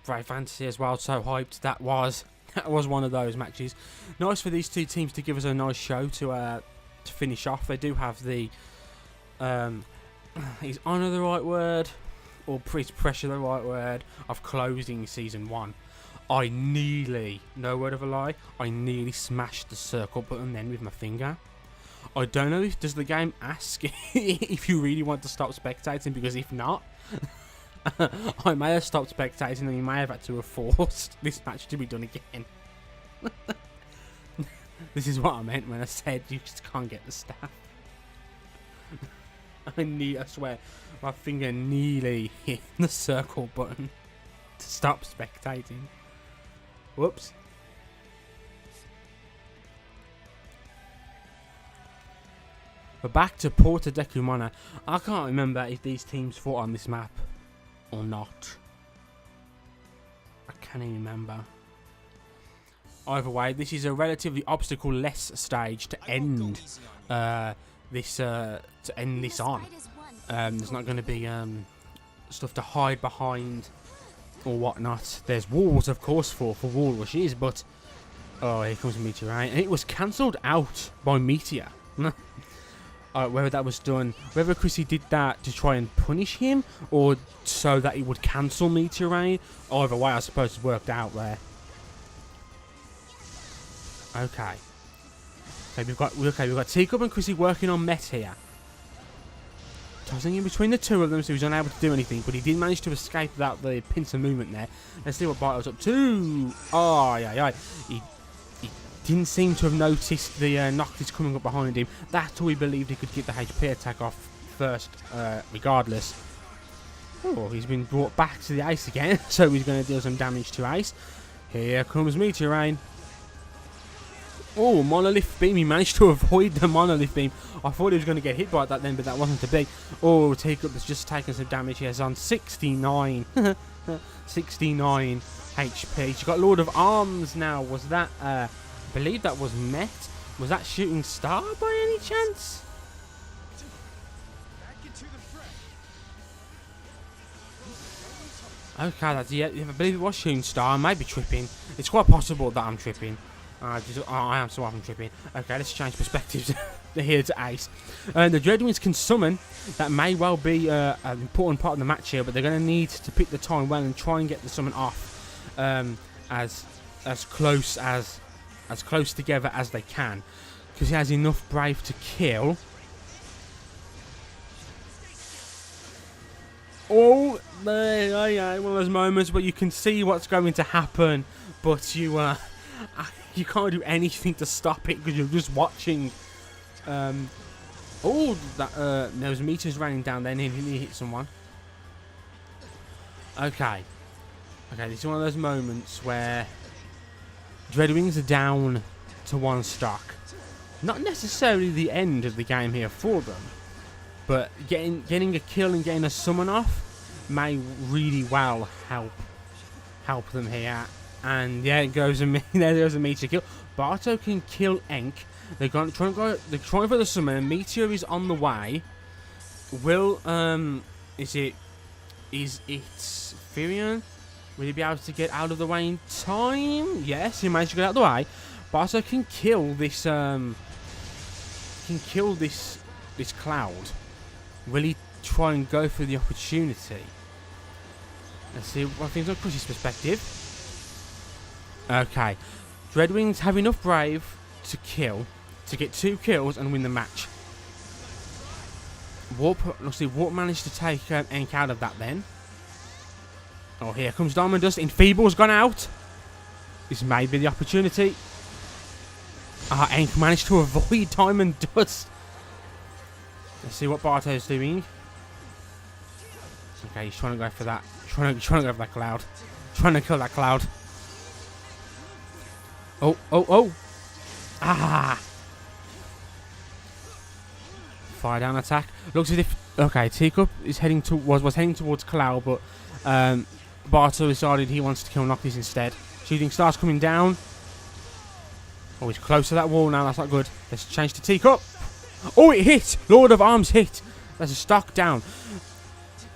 Brave Fantasy as well, so hyped. That was one of those matches. Nice for these two teams to give us a nice show to finish off. They do have the is honour the right word, or is pressure the right word, of closing Season 1. I nearly, no word of a lie, I nearly smashed the circle button then with my finger. I don't know does the game ask if you really want to stop spectating, because if not, I may have stopped spectating and you may have had to have forced this match to be done again. This is what I meant when I said you just can't get the staff. I swear, my finger nearly hit the circle button to stop spectating. Whoops. We're back to Porta Decumana. I can't remember if these teams fought on this map or not. I can't even remember. Either way, this is a relatively obstacle-less stage to end this on. There's not going to be stuff to hide behind or whatnot. There's walls, of course, for wall rushes, but oh, here comes a meteorite, and it was cancelled out by Meteor. Whether that was done, whether Chrissy did that to try and punish him, or so that he would cancel Meteor Rain, either way, I suppose it's worked out there. Okay. We've got Teacup and Chrissy working on Met here. Tossing in between the two of them, so he's unable to do anything, but he did manage to escape without the pincer movement there. Let's see what Barto's up to. Oh, yeah. He didn't seem to have noticed the Noctis coming up behind him. That's all he believed he could get the HP attack off first, regardless. Oh, he's been brought back to the Ace again, so he's going to deal some damage to Ace. Here comes Meteor Rain. Oh, Monolith Beam. He managed to avoid the Monolith Beam. I thought he was going to get hit by that then, but that wasn't to be. Oh, Teacup has just taken some damage here. He's on 69. 69 HP. She's got Lord of Arms now. Was that, I believe that was Met. Was that Shooting Star by any chance? Okay, that's, yeah, I believe it was Shooting Star. I may be tripping. It's quite possible that I'm tripping. I am so often tripping. Okay, let's change perspectives here to Ace. The Dreadwings can summon. That may well be an important part of the match here, but they're going to need to pick the time well and try and get the summon off as close together as they can, because he has enough Brave to kill. Oh, yeah, one of those moments where you can see what's going to happen, but you can't do anything to stop it because you're just watching. Oh, there was meters raining down there and he hit someone. Okay, this is one of those moments where Dreadwings are down to one stock. Not necessarily the end of the game here for them, but getting a kill and getting a summon off may really well help them here. And yeah, there goes a Meteor kill. Barto can kill Enk. They're trying for the summon. Meteor is on the way. Will is it Firion? Will he be able to get out of the way in time? Yes, he managed to get out of the way. Barto can kill this this cloud. Will he try and go for the opportunity? Let's see what things on Crush's perspective. Okay, Dreadwings have enough Brave to get 2 kills and win the match. Warp managed to take Enk out of that then. Oh, here comes Diamond Dust. Enfeeble's gone out. This may be the opportunity. Enk managed to avoid Diamond Dust. Let's see what Barto's doing. Okay, he's trying to go for that. Trying to go for that cloud. Trying to kill that cloud. Oh. Fire down attack. Looks as if Teacup is was heading towards Cloud, but Barto decided he wants to kill Noctis instead. Shooting Star's coming down. Oh, he's close to that wall now. That's not good. Let's change to Teacup. Oh, it hit. Lord of Arms hit. That's a stock down.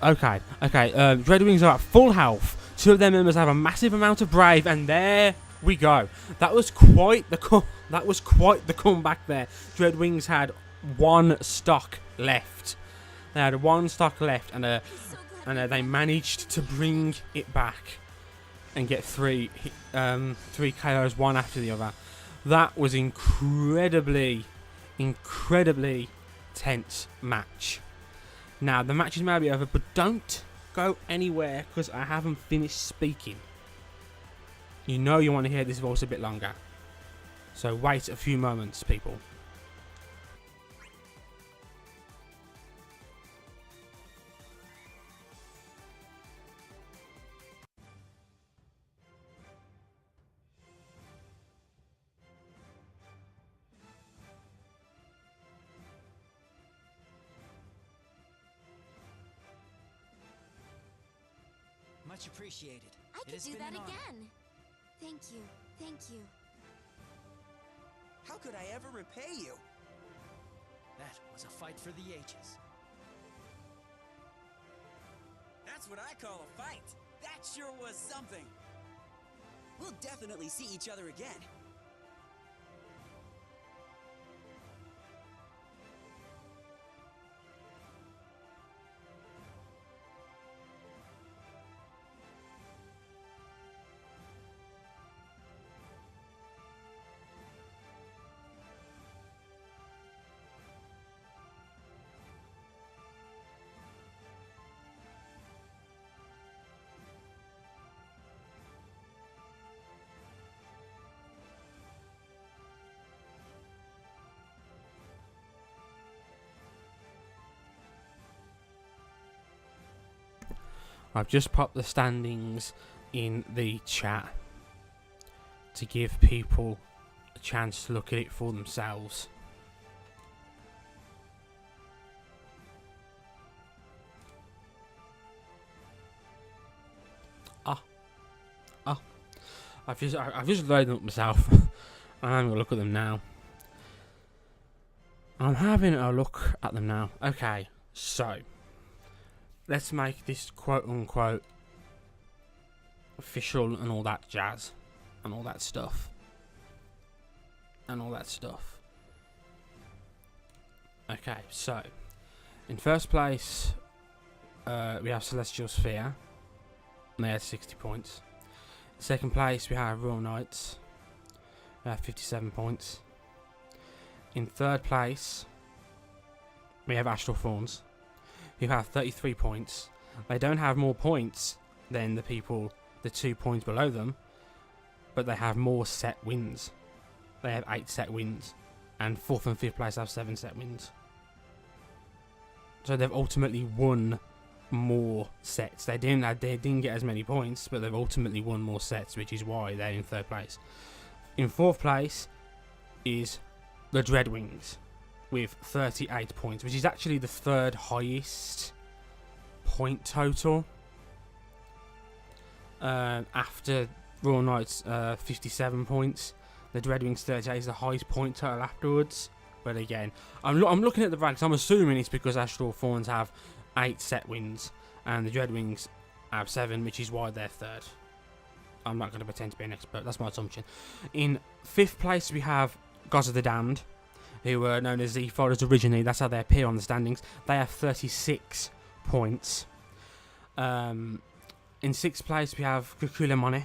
Okay. Dreadwings are at full health. 2 of their members have a massive amount of Brave, and there we go. That was quite the comeback there. Dreadwings had 1 stock left. They had 1 stock left, and they managed to bring it back and get 3 KOs, one after the other. That was incredibly tense match. Now the match is maybe over, but don't go anywhere because I haven't finished speaking. You know you want to hear this voice a bit longer, so wait a few moments, people. Much appreciated. I It could has do been that an honor. again. Thank you. How could I ever repay you? That was a fight for the ages. That's what I call a fight. That sure was something. We'll definitely see each other again. I've just popped the standings in the chat to give people a chance to look at it for themselves. I've just loaded them up myself. I'm having a look at them now. I'm having a look at them now. Okay, so let's make this quote unquote official and all that jazz and all that stuff. Okay, so in first place we have Celestial Sphere, and they had 60 points. Second place we have Royal Knights, they have 57 points. In third place we have Astral Thorns, who have 33 points. They don't have more points than the 2 points below them, but they have more set wins. They have 8 set wins, and 4th and 5th place have 7 set wins. So they've ultimately won more sets. They didn't get as many points, but they've ultimately won more sets, which is why they're in third place. In fourth place is the Dreadwings with 38 points, which is actually the third highest point total after Royal Knights 57 points. The Dreadwings 38 is the highest point total afterwards. But again, I'm looking at the ranks. I'm assuming it's because Astral Thorns have 8 set wins and the Dreadwings have 7, which is why they're third. I'm not going to pretend to be an expert. That's my assumption. In 5th place we have Gods of the Damned, who were known as Z Fighters originally. That's how they appear on the standings. They have 36 points. In 6th place we have Kukulamone.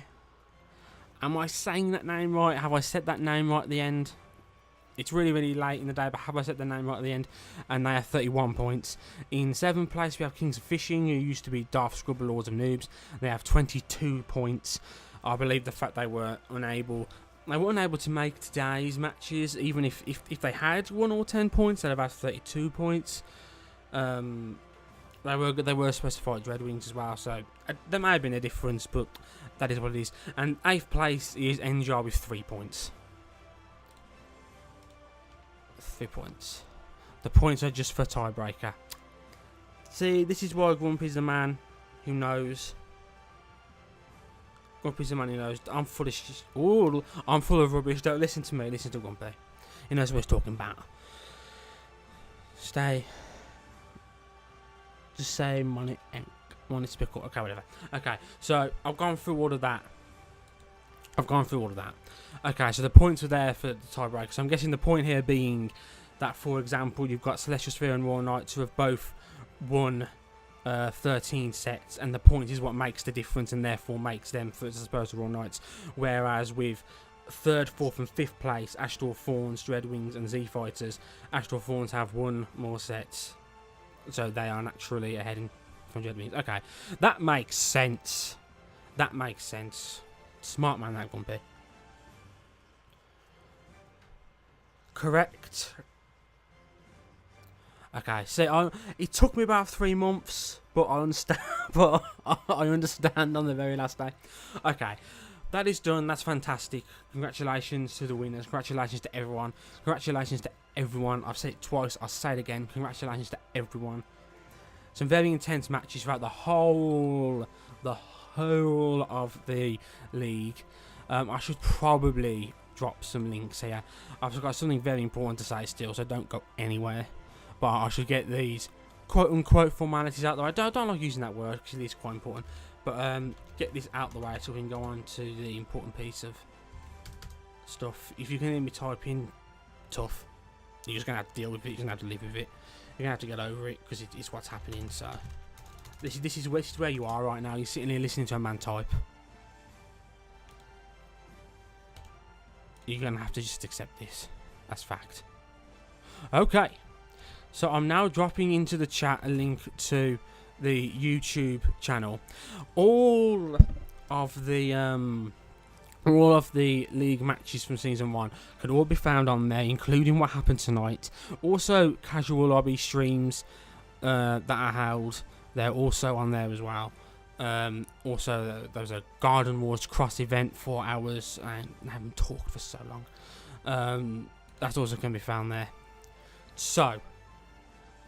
Am I saying that name right? Have I said that name right at the end? It's really, really late in the day, but have I said the name right at the end? And they have 31 points. In 7th place, we have Kings of Fishing, who used to be Darth Scrubber Lords of Noobs. They have 22 points. I believe the fact they were unable to make today's matches, even if they had 1 or 10 points, they'd have had 32 points. They were supposed to fight Dreadwings as well, so there may have been a difference, but that is what it is. And 8th place is NGR with 3 points. 3 points. The points are just for tiebreaker. See, this is why Grumpy's the man who knows. Grumpy's the man who knows. I'm full of rubbish. Don't listen to me. Listen to Grumpy. He knows what he's talking about. Just say money. Money speckle. Okay, whatever. Okay, so I've gone through all of that. Okay, so the points are there for the tiebreaker. So I'm guessing the point here being that, for example, you've got Celestial Sphere and Royal Knights who have both won 13 sets, and the point is what makes the difference and therefore makes them first as opposed to Royal Knights. Whereas with 3rd, 4th and 5th place, Astral Thorns, Dreadwings and Z Fighters, Astral Thorns have won more sets, so they are naturally ahead from Dreadwings. Okay, that makes sense. Smart man, that Grumpy. Correct. Okay, so it took me about 3 months, but I understand. But I understand on the very last day. Okay, that is done. That's fantastic. Congratulations to the winners. Congratulations to everyone. I've said it twice. I'll say it again. Congratulations to everyone. Some very intense matches throughout the whole of the league. I should probably drop some links here. I've got something very important to say still, so don't go anywhere. But I should get these quote-unquote formalities out the way. I don't like using that word because it is quite important. But get this out the way so we can go on to the important piece of stuff. If you can hear me typing tough, you're just going to have to deal with it. You're going to have to live with it. You're going to have to get over it because it's what's happening. So this is where you are right now. You're sitting here listening to a man type. You're going to have to just accept this. That's fact. Okay. So I'm now dropping into the chat a link to the YouTube channel. All of the league matches from season 1 could all be found on there, including what happened tonight. Also, casual lobby streams that are held, they're also on there as well. Also, there was a Garden Wars cross event, 4 hours, and I haven't talked for so long. That's also going to be found there. So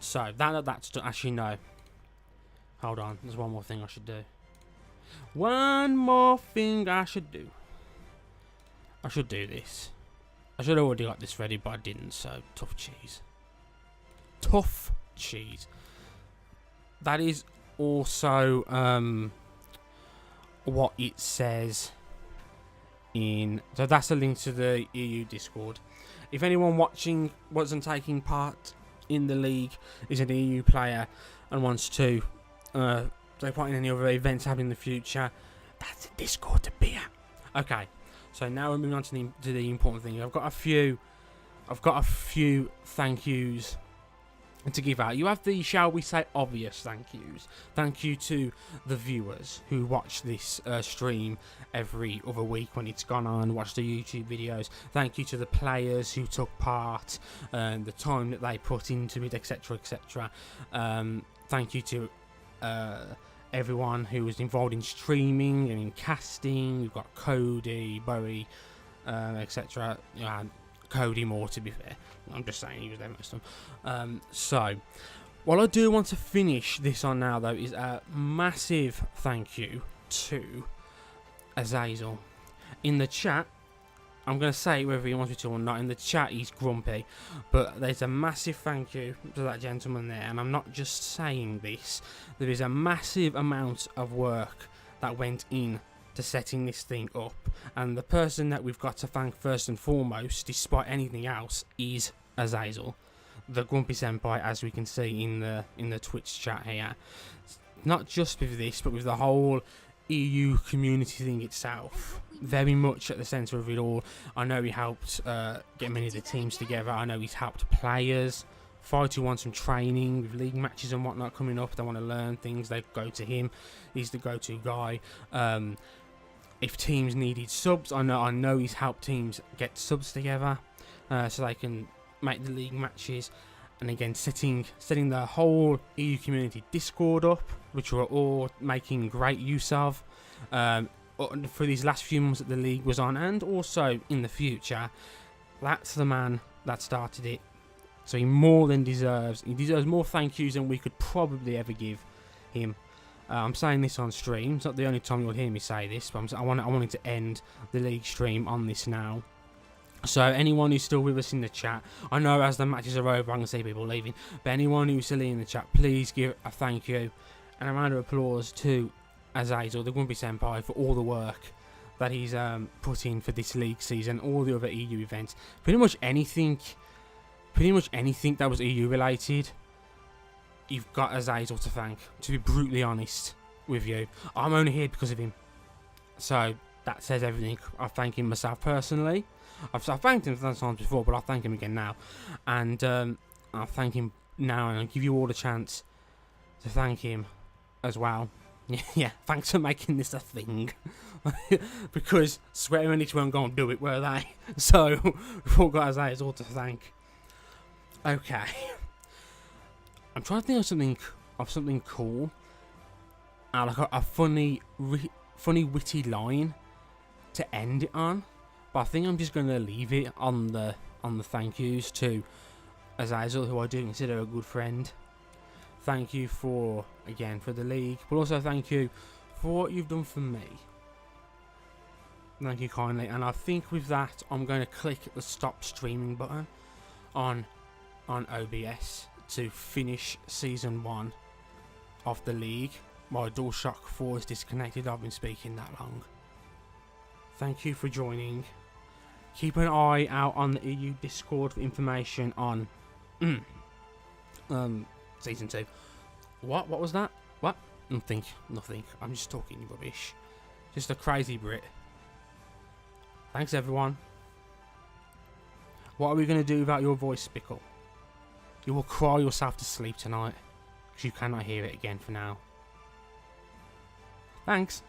that's actually no. Hold on, there's one more thing I should do. One more thing I should do. I should do this. I should have already got this ready, but I didn't, so tough cheese. Tough cheese. That is also what it says in... So that's a link to the EU Discord. If anyone watching wasn't taking part in the league is an EU player and wants to take part in any other events happening in the future, that's the Discord to be at. Okay, so now we're moving on to the important thing. I've got a few thank yous to give out. You have the, shall we say, obvious thank yous. Thank you to the viewers who watch this stream every other week when it's gone on, watch the YouTube videos. Thank you to the players who took part, the time that they put into it, etc, etc. Thank you to everyone who was involved in streaming and in casting. We've got Cody, Bowie, etc. Cody more, to be fair. I'm just saying he was there most of them. So, what I do want to finish this on now, though, is a massive thank you to Azazel. In the chat, I'm going to say whether he wants me to or not. In the chat, he's grumpy. But there's a massive thank you to that gentleman there. And I'm not just saying this. There is a massive amount of work that went in to setting this thing up, and the person that we've got to thank first and foremost, despite anything else, is Azazel, the Grumpy Senpai, as we can see in the Twitch chat here. Not just with this, but with the whole EU community thing itself, very much at the centre of it all. I know he helped get many of the teams together. I know he's helped players. Fight who want some training with league matches and whatnot coming up, they want to learn things, they go to him. He's the go-to guy. If teams needed subs, I know he's helped teams get subs together, so they can make the league matches. And again, setting the whole EU community Discord up, which we're all making great use of for these last few months that the league was on, and also in the future. That's the man that started it, so he more than deserves. He deserves more thank yous than we could probably ever give him. I'm saying this on stream. It's not the only time you'll hear me say this, but I wanted to end the league stream on this now. So anyone who's still with us in the chat, I know as the matches are over, I can see people leaving, but anyone who's still in the chat, please give a thank you and a round of applause to Azazel, the Grumpy Senpai, for all the work that he's put in for this league season, all the other EU events, pretty much anything that was EU related. You've got Azazel to thank, to be brutally honest with you. I'm only here because of him. So, that says everything. I thank him myself personally. I've thanked him times before, but I'll thank him again now. And I'll thank him now, and I'll give you all the chance to thank him as well. Yeah, thanks for making this a thing. Because Square Enix weren't going to do it, were they? So, we've all got Azazel to thank. Okay. I'm trying to think of something cool, like a funny, witty line to end it on. But I think I'm just going to leave it on the thank yous to Azazel, who I do consider a good friend. Thank you for the league, but also thank you for what you've done for me. Thank you kindly. And I think with that, I'm going to click the stop streaming button on OBS to finish season 1 of the league. My DualShock 4 is disconnected. I've been speaking that long. Thank you for joining. Keep an eye out on the EU Discord for information on season 2. What was that? What? Nothing. I'm just talking rubbish. Just a crazy Brit. Thanks everyone. What are we going to do without your voice, Spickle? You will cry yourself to sleep tonight, because you cannot hear it again for now. Thanks.